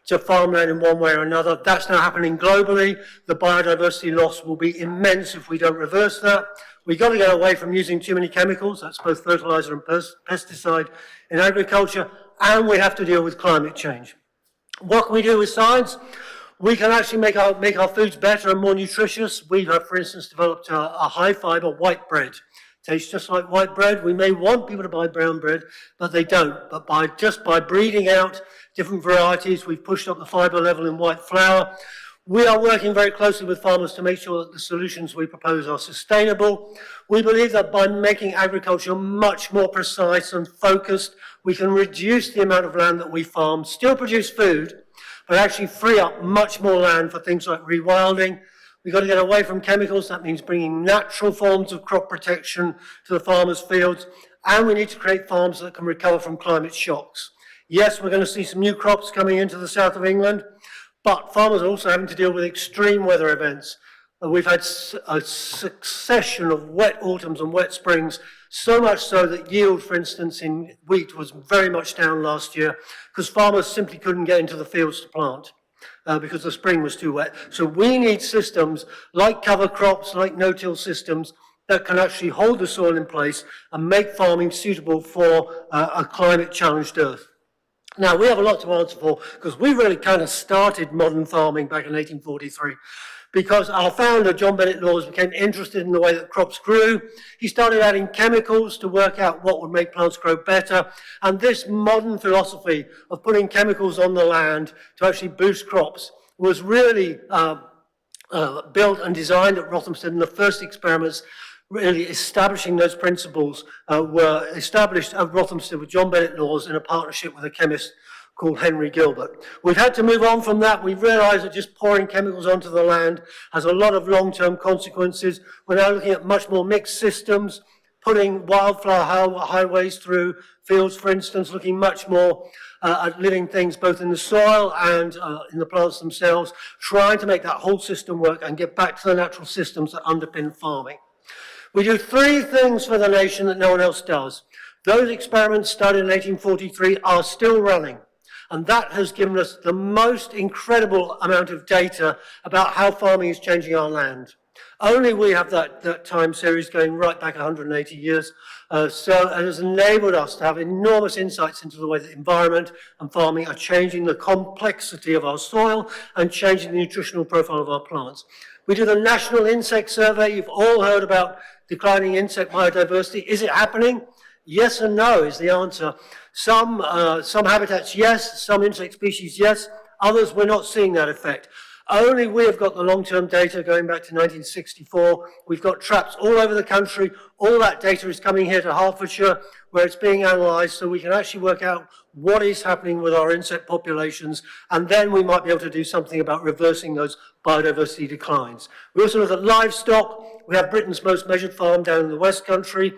to farmland in one way or another. That's now happening globally. The biodiversity loss will be immense if we don't reverse that. We've got to get away from using too many chemicals. That's both fertilizer and pesticide in agriculture. And we have to deal with climate change. What can we do with science? We can actually make our foods better and more nutritious. We have, for instance, developed a high-fiber white bread. Tastes just like white bread. We may want people to buy brown bread, but they don't. But just by breeding out different varieties, we've pushed up the fiber level in white flour. We are working very closely with farmers to make sure that the solutions we propose are sustainable. We believe that by making agriculture much more precise and focused, we can reduce the amount of land that we farm, still produce food, but actually free up much more land for things like rewilding. We've got to get away from chemicals. That means bringing natural forms of crop protection to the farmers' fields. And we need to create farms that can recover from climate shocks. Yes, we're going to see some new crops coming into the south of England, but farmers are also having to deal with extreme weather events. We've had a succession of wet autumns and wet springs, so much so that yield, for instance, in wheat was very much down last year because farmers simply couldn't get into the fields to plant because the spring was too wet. So we need systems like cover crops, like no-till systems that can actually hold the soil in place and make farming suitable for a climate-challenged earth. Now, we have a lot to answer for because we really kind of started modern farming back in 1843. Because our founder, John Bennett Laws, became interested in the way that crops grew. He started adding chemicals to work out what would make plants grow better. And this modern philosophy of putting chemicals on the land to actually boost crops was really built and designed at Rothamsted, and the first experiments really establishing those principles were established at Rothamsted with John Bennett Laws in a partnership with a chemist called Henry Gilbert. We've had to move on from that. We've realised that just pouring chemicals onto the land has a lot of long-term consequences. We're now looking at much more mixed systems, putting wildflower highways through fields, for instance, looking much more at living things both in the soil and in the plants themselves, trying to make that whole system work and get back to the natural systems that underpin farming. We do three things for the nation that no one else does. Those experiments started in 1843 are still running. And that has given us the most incredible amount of data about how farming is changing our land. Only we have that time series going right back 180 years. So it has enabled us to have enormous insights into the way that environment and farming are changing the complexity of our soil and changing the nutritional profile of our plants. We do the National Insect Survey. You've all heard about declining insect biodiversity. Is it happening? Yes and no is the answer. Some habitats, yes. Some insect species, yes. Others, we're not seeing that effect. Only we have got the long-term data going back to 1964. We've got traps all over the country. All that data is coming here to Hertfordshire, where it's being analysed, so we can actually work out what is happening with our insect populations, and then we might be able to do something about reversing those biodiversity declines. We also look at livestock. We have Britain's most measured farm down in the West Country.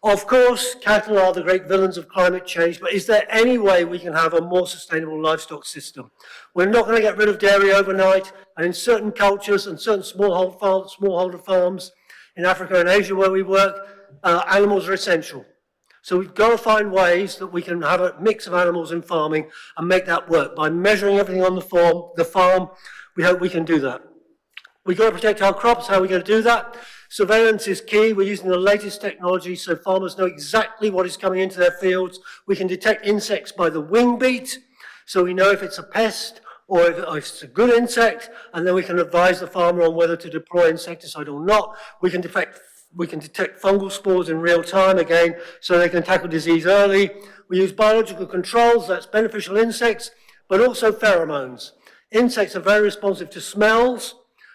Of course, cattle are the great villains of climate change, but is there any way we can have a more sustainable livestock system? We're not going to get rid of dairy overnight, and in certain cultures and certain smallholder farms in Africa and Asia where we work, animals are essential. So we've got to find ways that we can have a mix of animals in farming and make that work. By measuring everything on the farm, we hope we can do that. We've got to protect our crops. How are we going to do that? Surveillance is key. We're using the latest technology so farmers know exactly what is coming into their fields. We can detect insects by the wing beat, so we know if it's a pest or if it's a good insect, and then we can advise the farmer on whether to deploy insecticide or not. We can detect fungal spores in real time, again, so they can tackle disease early. We use biological controls, that's beneficial insects, but also pheromones. Insects are very responsive to smells.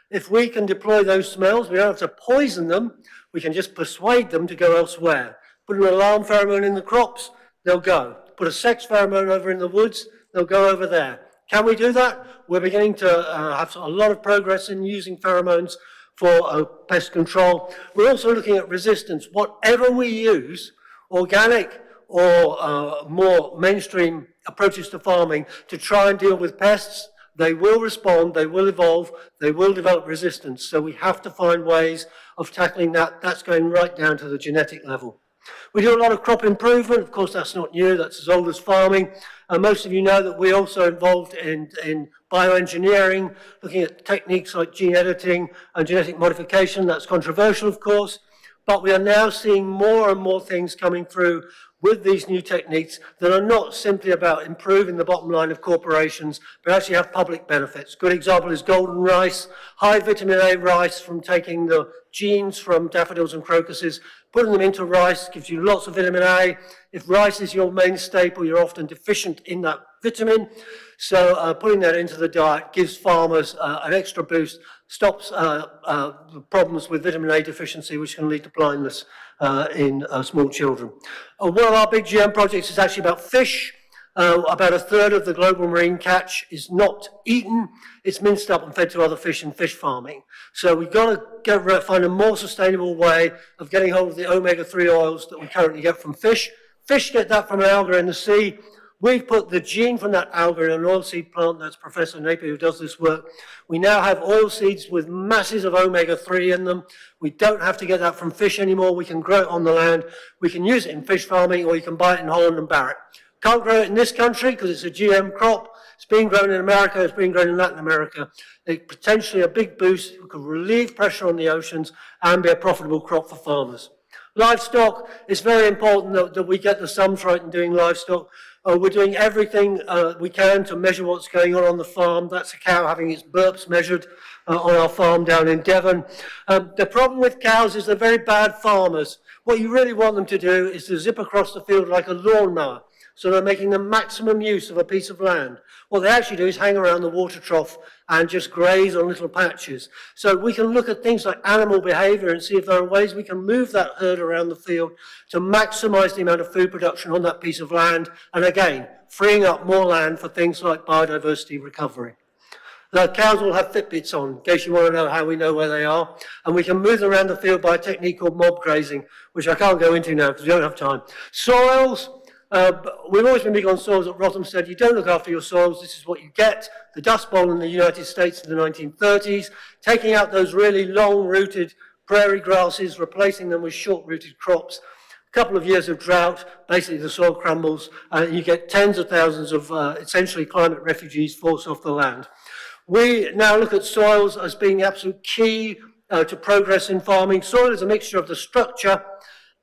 If we can deploy those smells, we don't have to poison them, we can just persuade them to go elsewhere. Put an alarm pheromone in the crops, they'll go. Put a sex pheromone over in the woods, they'll go over there. Can we do that? We're beginning to have a lot of progress in using pheromones for pest control. We're also looking at resistance. Whatever we use, organic or more mainstream approaches to farming to try and deal with pests, they will respond, they will evolve, they will develop resistance. So we have to find ways of tackling that. That's going right down to the genetic level. We do a lot of crop improvement. Of course, that's not new. That's as old as farming. Most of you know that we're also involved in bioengineering, looking at techniques like gene editing and genetic modification. That's controversial, of course. But we are now seeing more and more things coming through with these new techniques that are not simply about improving the bottom line of corporations, but actually have public benefits. Good example is golden rice, high vitamin A rice from taking the genes from daffodils and crocuses, putting them into rice gives you lots of vitamin A. If rice is your main staple, you're often deficient in that vitamin. So putting that into the diet gives farmers an extra boost, stops problems with vitamin A deficiency, which can lead to blindness in small children. One of our big GM projects is actually about fish. About a third of the global marine catch is not eaten. It's minced up and fed to other fish in fish farming. So we've got to find a more sustainable way of getting hold of the omega-3 oils that we currently get from fish. Fish get that from an alga in the sea. We've put the gene from that alga in an oilseed plant. That's Professor Napier who does this work. We now have oilseeds with masses of omega-3 in them. We don't have to get that from fish anymore. We can grow it on the land. We can use it in fish farming, or you can buy it in Holland and Barrett. Can't grow it in this country because it's a GM crop. It's being grown in America. It's being grown in Latin America. It's potentially a big boost. It could relieve pressure on the oceans and be a profitable crop for farmers. Livestock, it's very important that we get the sums right in doing livestock. We're doing everything we can to measure what's going on the farm. That's a cow having its burps measured on our farm down in Devon. The problem with cows is they're very bad farmers. What you really want them to do is to zip across the field like a lawnmower. So they're making the maximum use of a piece of land. What they actually do is hang around the water trough and just graze on little patches. So we can look at things like animal behavior and see if there are ways we can move that herd around the field to maximize the amount of food production on that piece of land. And again, freeing up more land for things like biodiversity recovery. The cows will have Fitbits on, in case you want to know how we know where they are. And we can move them around the field by a technique called mob grazing, which I can't go into now because we don't have time. Soils. But we've always been big on soils at Rothamsted. You don't look after your soils, this is what you get. The Dust Bowl in the United States in the 1930s, taking out those really long-rooted prairie grasses, replacing them with short-rooted crops. A couple of years of drought, basically the soil crumbles, and you get tens of thousands of essentially climate refugees forced off the land. We now look at soils as being absolute key to progress in farming. Soil is a mixture of the structure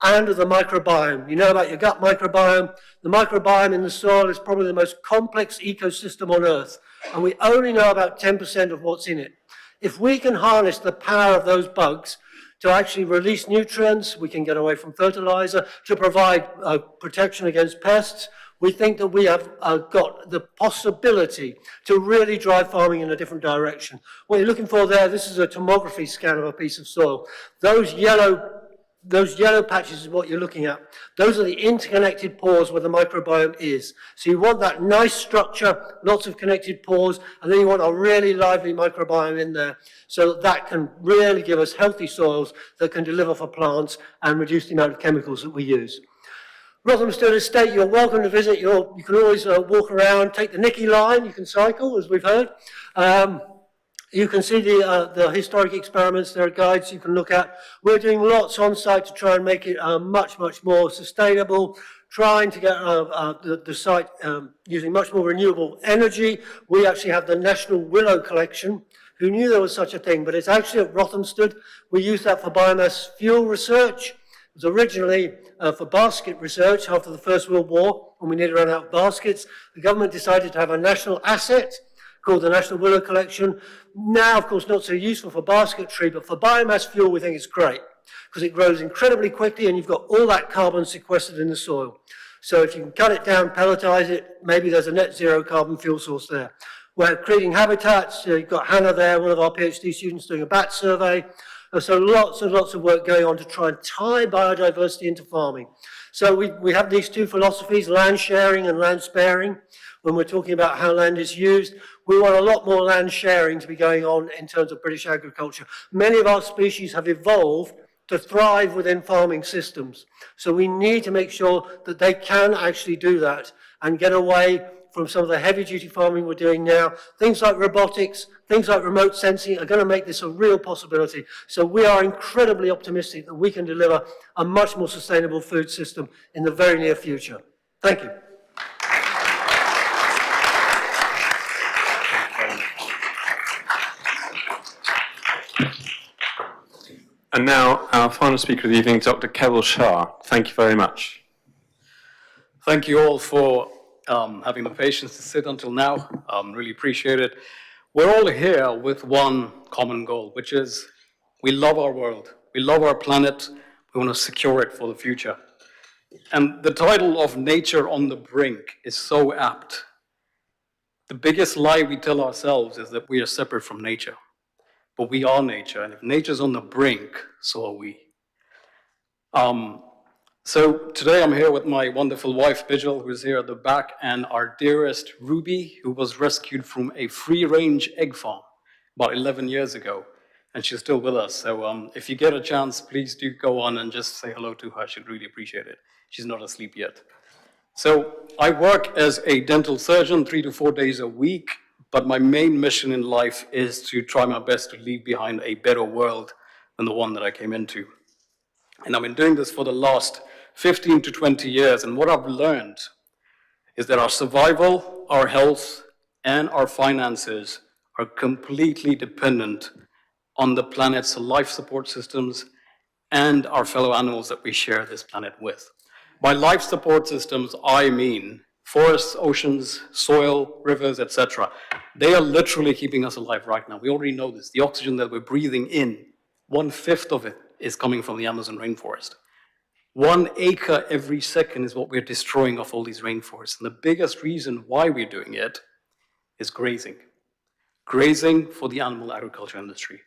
and of the microbiome. You know about your gut microbiome. The microbiome in the soil is probably the most complex ecosystem on Earth, and we only know about 10% of what's in it. If we can harness the power of those bugs to actually release nutrients, we can get away from fertilizer, to provide protection against pests, we think that we have got the possibility to really drive farming in a different direction. What you're looking for there, this is a tomography scan of a piece of soil. Those yellow patches is what you're looking at. Those are the interconnected pores where the microbiome is. So you want that nice structure, lots of connected pores, and then you want a really lively microbiome in there so that can really give us healthy soils that can deliver for plants and reduce the amount of chemicals that we use. Rothamsted Estate, you're welcome to visit. You can always walk around, take the Nicky line, you can cycle, as we've heard. You can see the historic experiments, there are guides you can look at. We're doing lots on site to try and make it much, much more sustainable, trying to get the site using much more renewable energy. We actually have the National Willow Collection. Who knew there was such a thing? But it's actually at Rothamsted. We use that for biomass fuel research. It was originally for basket research after the First World War, when we nearly ran out of baskets. The government decided to have a national asset called the National Willow Collection. Now, of course, not so useful for basketry, but for biomass fuel, we think it's great because it grows incredibly quickly and you've got all that carbon sequestered in the soil. So if you can cut it down, pelletize it, maybe there's a net zero carbon fuel source there. We're creating habitats. You've got Hannah there, one of our PhD students, doing a bat survey. So lots and lots of work going on to try and tie biodiversity into farming. So we have these two philosophies, land sharing and land sparing. When we're talking about how land is used, we want a lot more land sharing to be going on in terms of British agriculture. Many of our species have evolved to thrive within farming systems. So we need to make sure that they can actually do that and get away from some of the heavy-duty farming we're doing now. Things like robotics, things like remote sensing are going to make this a real possibility. So we are incredibly optimistic that we can deliver a much more sustainable food system in the very near future. Thank you. And now, our final speaker of the evening, Dr. Keval Shah. Thank you very much. Thank you all for having the patience to sit until now. Really appreciate it. We're all here with one common goal, which is we love our world. We love our planet. We want to secure it for the future. And the title of Nature on the Brink is so apt. The biggest lie we tell ourselves is that we are separate from nature. But we are nature, and if nature's on the brink, so are we. So today I'm here with my wonderful wife, Bijal, who's here at the back, and our dearest Ruby, who was rescued from a free-range egg farm about 11 years ago, and she's still with us. So if you get a chance, please do go on and just say hello to her. She'd really appreciate it. She's not asleep yet. So I work as a dental surgeon 3 to 4 days a week, but my main mission in life is to try my best to leave behind a better world than the one that I came into. And I've been doing this for the last 15 to 20 years, and what I've learned is that our survival, our health, and our finances are completely dependent on the planet's life support systems and our fellow animals that we share this planet with. By life support systems, I mean forests, oceans, soil, rivers, etc. They are literally keeping us alive right now. We already know this. The oxygen that we're breathing in, 1/5 of it is coming from the Amazon rainforest. 1 acre every second is what we're destroying of all these rainforests. And the biggest reason why we're doing it is grazing. Grazing for the animal agriculture industry.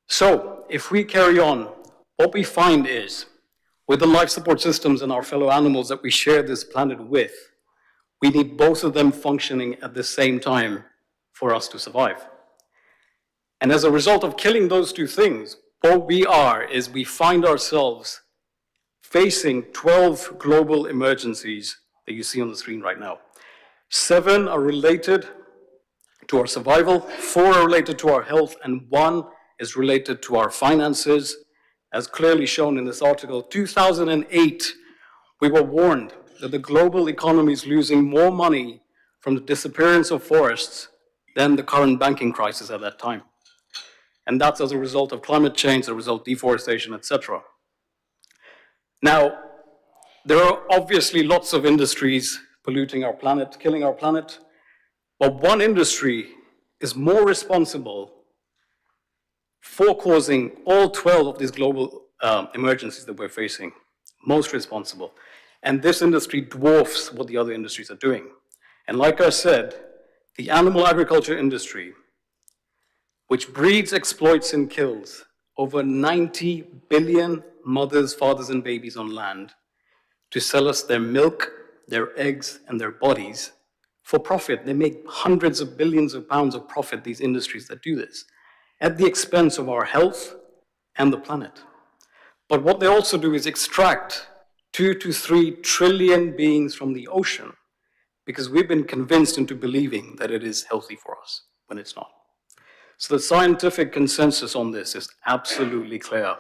So if we carry on, what we find is, with the life support systems and our fellow animals that we share this planet with, we need both of them functioning at the same time for us to survive. And as a result of killing those two things, what we are is we find ourselves facing 12 global emergencies that you see on the screen right now. 7 are related to our survival, 4 are related to our health, and 1 is related to our finances. As clearly shown in this article, 2008, we were warned that the global economy is losing more money from the disappearance of forests than the current banking crisis at that time. And that's as a result of climate change, as a result of deforestation, etc. Now, there are obviously lots of industries polluting our planet, killing our planet, but one industry is more responsible for causing all 12 of these global emergencies that we're facing, most responsible. And this industry dwarfs what the other industries are doing. And like I said, the animal agriculture industry, which breeds, exploits, and kills over 90 billion mothers, fathers, and babies on land to sell us their milk, their eggs, and their bodies for profit. They make hundreds of billions of pounds of profit, these industries that do this, at the expense of our health and the planet. But what they also do is extract 2 to 3 trillion beings from the ocean, because we've been convinced into believing that it is healthy for us when it's not. So the scientific consensus on this is absolutely clear.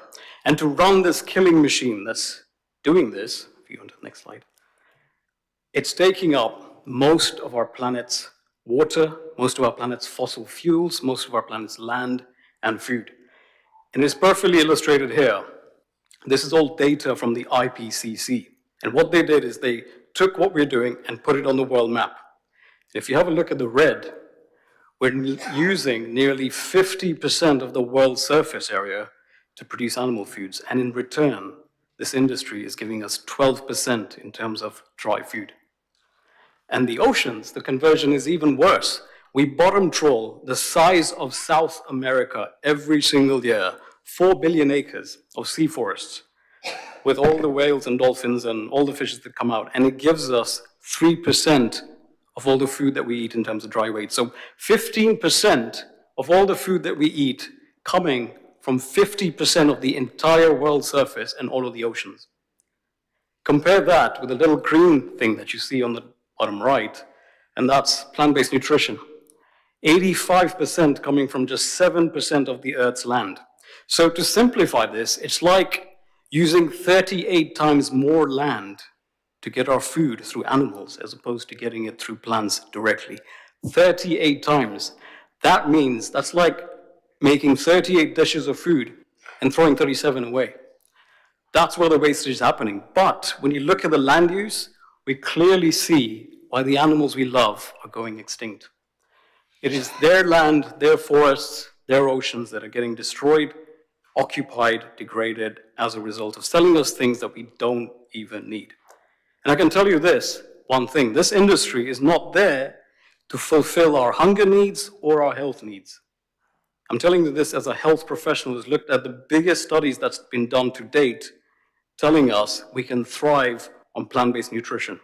And to run this killing machine that's doing this, if you go to the next slide, it's taking up most of our planet's water, most of our planet's fossil fuels, most of our planet's land and food. And it's perfectly illustrated here. This is all data from the IPCC. And what they did is they took what we're doing and put it on the world map. If you have a look at the red, we're using nearly 50% of the world's surface area to produce animal foods. And in return, this industry is giving us 12% in terms of dry food. And the oceans, the conversion is even worse. We bottom trawl the size of South America every single year, 4 billion acres of sea forests, with all the whales and dolphins and all the fishes that come out. And it gives us 3% of all the food that we eat in terms of dry weight. So 15% of all the food that we eat coming from 50% of the entire world's surface and all of the oceans. Compare that with the little green thing that you see on the bottom right, and that's plant-based nutrition. 85% coming from just 7% of the Earth's land. So to simplify this, it's like using 38 times more land to get our food through animals as opposed to getting it through plants directly. 38 times. That means that's like making 38 dishes of food and throwing 37 away. That's where the wastage is happening. But when you look at the land use, we clearly see why the animals we love are going extinct. It is their land, their forests, their oceans that are getting destroyed, occupied, degraded as a result of selling us things that we don't even need. And I can tell you this, one thing, this industry is not there to fulfill our hunger needs or our health needs. I'm telling you this as a health professional who's looked at the biggest studies that's been done to date, telling us we can thrive on plant-based nutrition.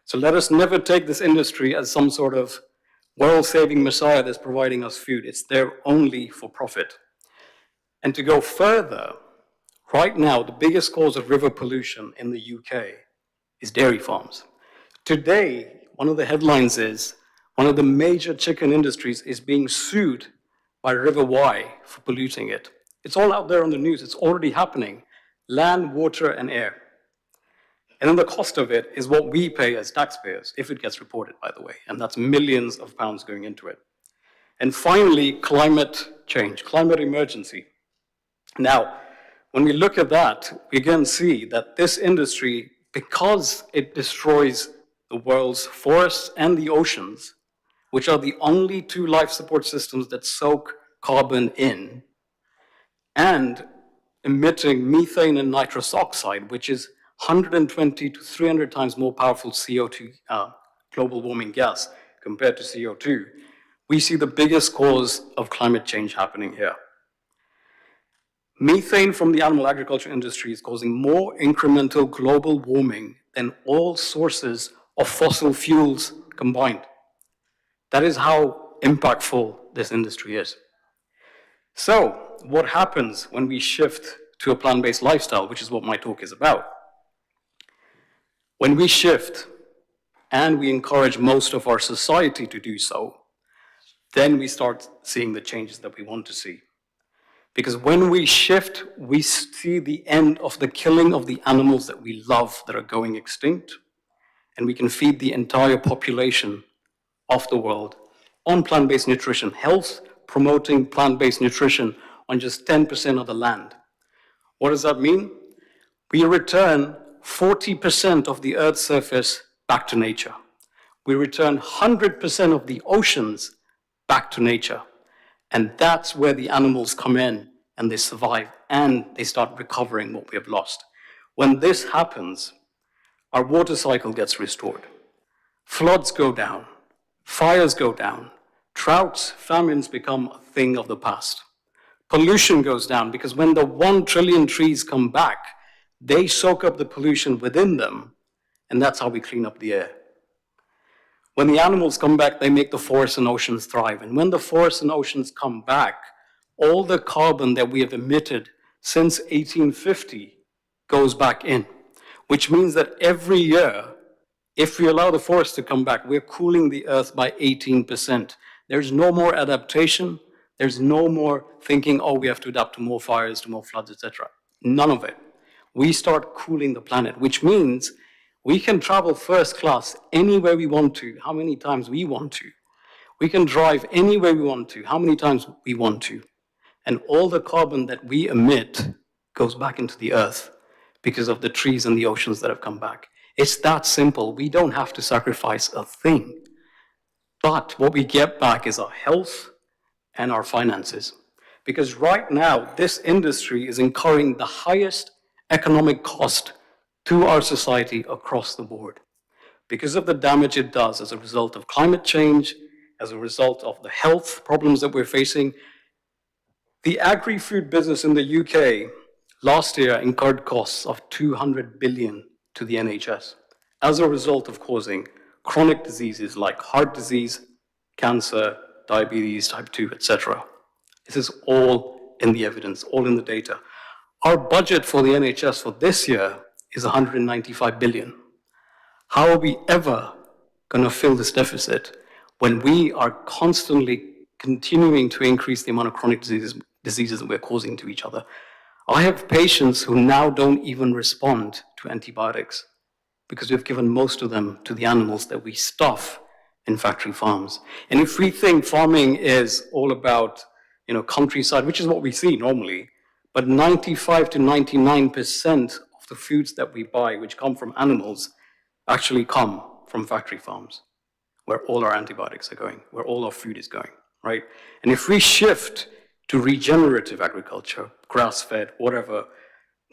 So let us never take this industry as some sort of world-saving messiah that's providing us food. It's there only for profit. And to go further, right now, the biggest cause of river pollution in the UK is dairy farms. Today, one of the headlines is one of the major chicken industries is being sued by River Wye for polluting it. It's all out there on the news. It's already happening. Land, water, and air. And then the cost of it is what we pay as taxpayers, if it gets reported, by the way. And that's millions of pounds going into it. And finally, climate change, climate emergency. Now, when we look at that, we again see that this industry, because it destroys the world's forests and the oceans, which are the only 2 life support systems that soak carbon in, and emitting methane and nitrous oxide, which is 120 to 300 times more powerful CO2 global warming gas compared to CO2, we see the biggest cause of climate change happening here. Methane from the animal agriculture industry is causing more incremental global warming than all sources of fossil fuels combined. That is how impactful this industry is. So, what happens when we shift to a plant-based lifestyle, which is what my talk is about? When we shift, and we encourage most of our society to do so, then we start seeing the changes that we want to see. Because when we shift, we see the end of the killing of the animals that we love that are going extinct, and we can feed the entire population of the world on plant-based nutrition, health promoting plant-based nutrition on just 10% of the land. What does that mean? We return 40% of the Earth's surface back to nature. We return 100% of the oceans back to nature. And that's where the animals come in and they survive and they start recovering what we have lost. When this happens, our water cycle gets restored. Floods go down, fires go down, droughts, famines become a thing of the past. Pollution goes down because when the 1 trillion trees come back, they soak up the pollution within them, and that's how we clean up the air. When the animals come back, they make the forests and oceans thrive. And when the forests and oceans come back, all the carbon that we have emitted since 1850 goes back in, which means that every year, if we allow the forest to come back, we're cooling the earth by 18%. There's no more adaptation. There's no more thinking, oh, we have to adapt to more fires, to more floods, etc. None of it. We start cooling the planet, which means we can travel first class anywhere we want to, how many times we want to. We can drive anywhere we want to, how many times we want to. And all the carbon that we emit goes back into the earth because of the trees and the oceans that have come back. It's that simple. We don't have to sacrifice a thing. But what we get back is our health and our finances. Because right now, this industry is incurring the highest economic cost to our society across the board because of the damage it does as a result of climate change, as a result of the health problems that we're facing. The agri-food business in the UK last year incurred costs of 200 billion to the NHS as a result of causing chronic diseases like heart disease, cancer, diabetes, type 2, etc. This is all in the evidence, all in the data. Our budget for the NHS for this year is 195 billion. How are we ever going to fill this deficit when we are constantly continuing to increase the amount of chronic diseases that we're causing to each other? I have patients who now don't even respond to antibiotics because we've given most of them to the animals that we stuff in factory farms. And if we think farming is all about, countryside, which is what we see normally, but 95 to 99% of the foods that we buy, which come from animals, actually come from factory farms, where all our antibiotics are going, where all our food is going, right? And if we shift to regenerative agriculture, grass-fed, whatever,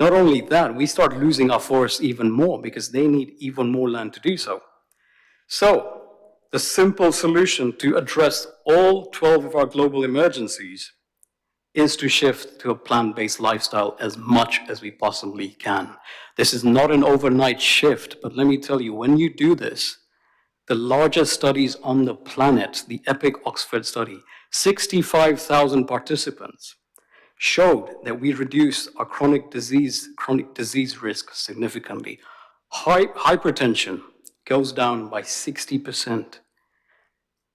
not only that, we start losing our forests even more because they need even more land to do so. So, the simple solution to address all 12 of our global emergencies is to shift to a plant-based lifestyle as much as we possibly can. This is not an overnight shift, but let me tell you, when you do this, the largest studies on the planet, the EPIC Oxford study, 65,000 participants, showed that we reduce our chronic disease risk significantly. Hypertension goes down by 60%.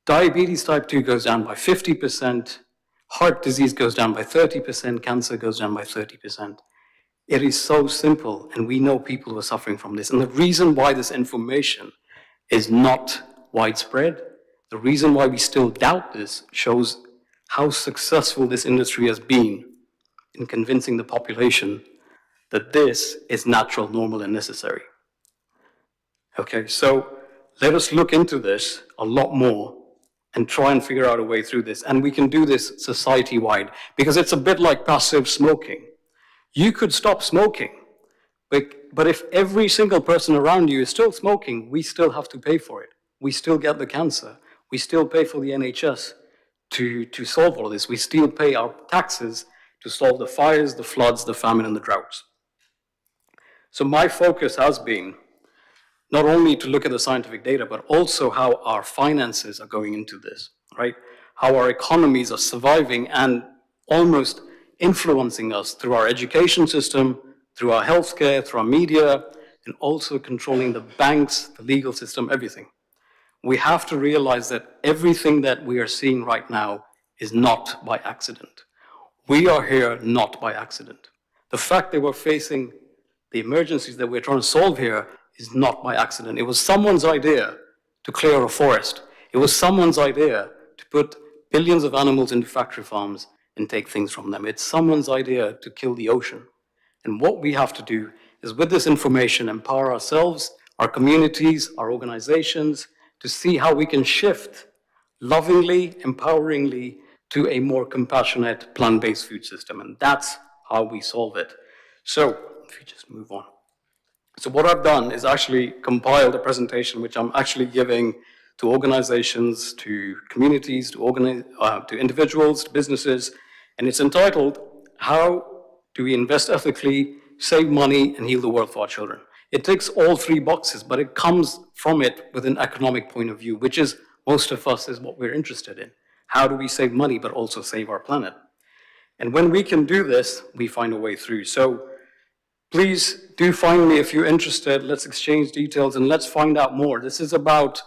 Diabetes type 2 goes down by 50%. Heart disease goes down by 30%. Cancer goes down by 30%. It is so simple, and we know people who are suffering from this. And the reason why this information is not widespread, the reason why we still doubt this, shows how successful this industry has been in convincing the population that this is natural, normal, and necessary. Okay, so let us look into this a lot more and try and figure out a way through this. And we can do this society-wide, because it's a bit like passive smoking. You could stop smoking, but if every single person around you is still smoking, we still have to pay for it. We still get the cancer. We still pay for the NHS to solve all of this. We still pay our taxes to solve the fires, the floods, the famine, and the droughts. So my focus has been not only to look at the scientific data, but also how our finances are going into this, right? How our economies are surviving and almost influencing us through our education system, through our healthcare, through our media, and also controlling the banks, the legal system, everything. We have to realize that everything that we are seeing right now is not by accident. We are here not by accident. The fact that we're facing the emergencies that we're trying to solve here is not by accident. It was someone's idea to clear a forest. It was someone's idea to put billions of animals into factory farms and take things from them. It's someone's idea to kill the ocean. And what we have to do is, with this information, empower ourselves, our communities, our organizations, to see how we can shift lovingly, empoweringly, to a more compassionate plant-based food system. And that's how we solve it. So, if you just move on. So what I've done is actually compiled a presentation which I'm actually giving to organizations, to communities, to individuals, to businesses, and it's entitled, How Do We Invest Ethically, Save Money, and Heal the World for Our Children? It ticks all three boxes, but it comes from it with an economic point of view, which is, most of us, is what we're interested in. How do we save money, but also save our planet? And when we can do this, we find a way through. So please do find me if you're interested. Let's exchange details and let's find out more. This is about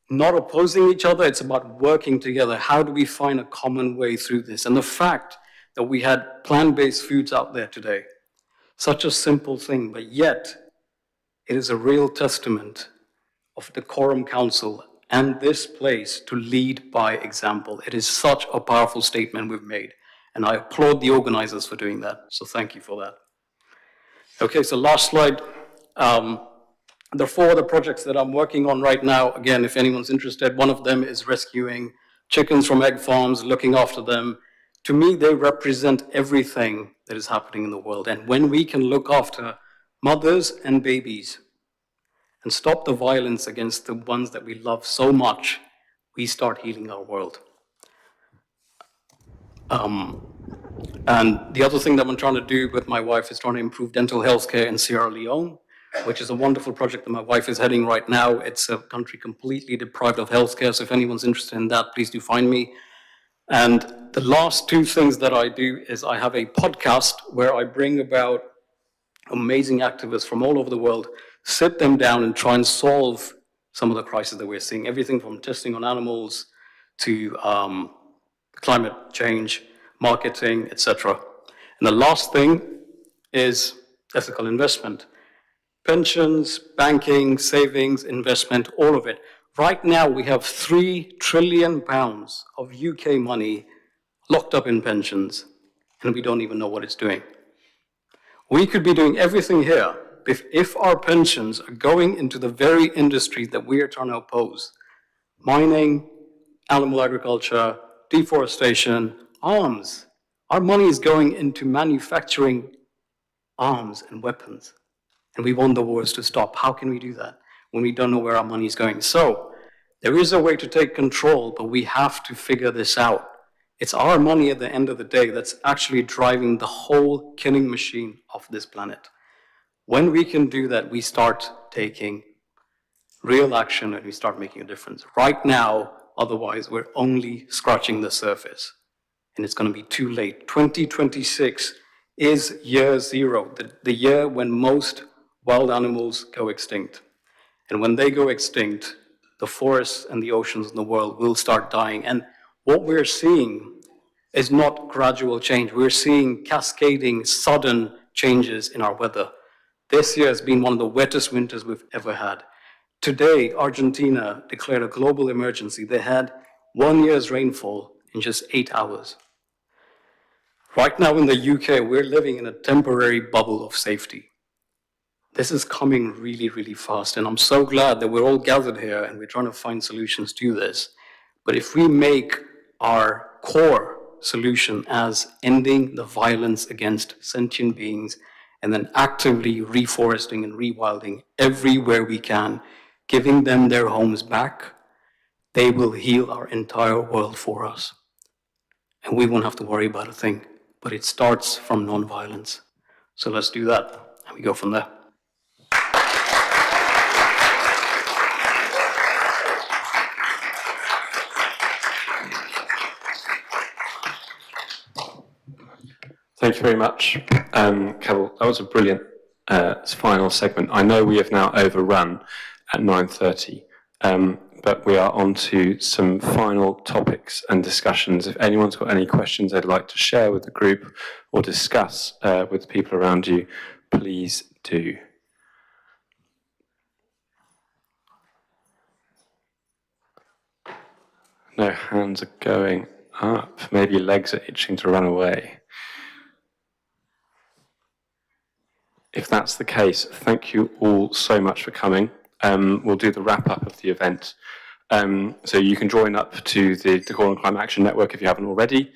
not opposing each other. It's about working together. How do we find a common way through this? And the fact that we had plant-based foods out there today, such a simple thing, but yet it is a real testament of the Dacorum Council and this place to lead by example. It is such a powerful statement we've made, and I applaud the organizers for doing that. So thank you for that. Okay, so last slide. There are 4 other projects that I'm working on right now. Again, if anyone's interested, one of them is rescuing chickens from egg farms, looking after them. To me, they represent everything that is happening in the world. And when we can look after mothers and babies and stop the violence against the ones that we love so much, we start healing our world. And the other thing that I'm trying to do with my wife is trying to improve dental health care in Sierra Leone, which is a wonderful project that my wife is heading right now. It's a country completely deprived of healthcare, so if anyone's interested in that, please do find me. And the last 2 things that I do is I have a podcast where I bring about amazing activists from all over the world, sit them down and try and solve some of the crises that we're seeing, everything from testing on animals to climate change, marketing, etc. And the last thing is ethical investment. Pensions, banking, savings, investment, all of it. Right now, we have £3 trillion of UK money locked up in pensions, and we don't even know what it's doing. We could be doing everything here if our pensions are going into the very industries that we are trying to oppose. Mining, animal agriculture, deforestation, arms. Our money is going into manufacturing arms and weapons. And we want the wars to stop. How can we do that when we don't know where our money is going? So there is a way to take control, but we have to figure this out. It's our money at the end of the day that's actually driving the whole killing machine of this planet. When we can do that, we start taking real action and we start making a difference. Right now, otherwise, we're only scratching the surface. And it's going to be too late. 2026 is year 0, the year when most wild animals go extinct. And when they go extinct, the forests and the oceans in the world will start dying. And what we're seeing is not gradual change. We're seeing cascading, sudden changes in our weather. This year has been one of the wettest winters we've ever had. Today, Argentina declared a global emergency. They had 1 year's rainfall in just 8 hours. Right now in the UK, we're living in a temporary bubble of safety. This is coming really, really fast, and I'm so glad that we're all gathered here and we're trying to find solutions to this. But if we make our core solution as ending the violence against sentient beings and then actively reforesting and rewilding everywhere we can, giving them their homes back, they will heal our entire world for us. And we won't have to worry about a thing. But it starts from non-violence. So let's do that, and we go from there. Thank you very much, Keval. That was a brilliant final segment. I know we have now overrun at 9:30. but we are on to some final topics and discussions. If anyone's got any questions they'd like to share with the group or discuss with the people around you, please do. No hands are going up. Maybe legs are itching to run away. If that's the case, thank you all so much for coming. We'll do the wrap up of the event. So you can join up to the Dacorum Climate Action Network if you haven't already.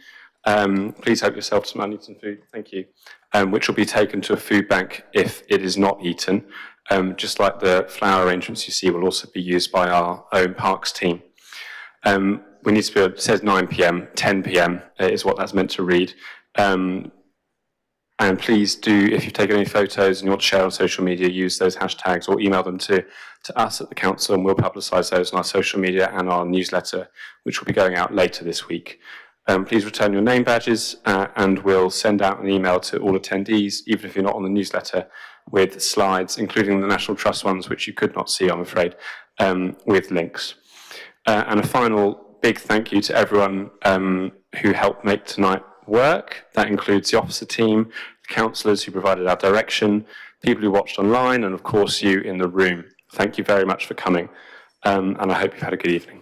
Please help yourself to some. I need some food, thank you. Which will be taken to a food bank if it is not eaten. Just like the flower arrangements you see will also be used by our own parks team. We need to be, it says 9 p.m, 10 p.m. Is what that's meant to read. And please do, if you've taken any photos and you want to share on social media, use those hashtags or email them to us at the council, and we'll publicise those on our social media and our newsletter, which will be going out later this week. Please return your name badges and we'll send out an email to all attendees, even if you're not on the newsletter, with slides, including the National Trust ones, which you could not see, I'm afraid, with links. And a final big thank you to everyone who helped make tonight work. That includes the officer team, the councillors who provided our direction, people who watched online, and of course you in the room. Thank you very much for coming, and I hope you've had a good evening.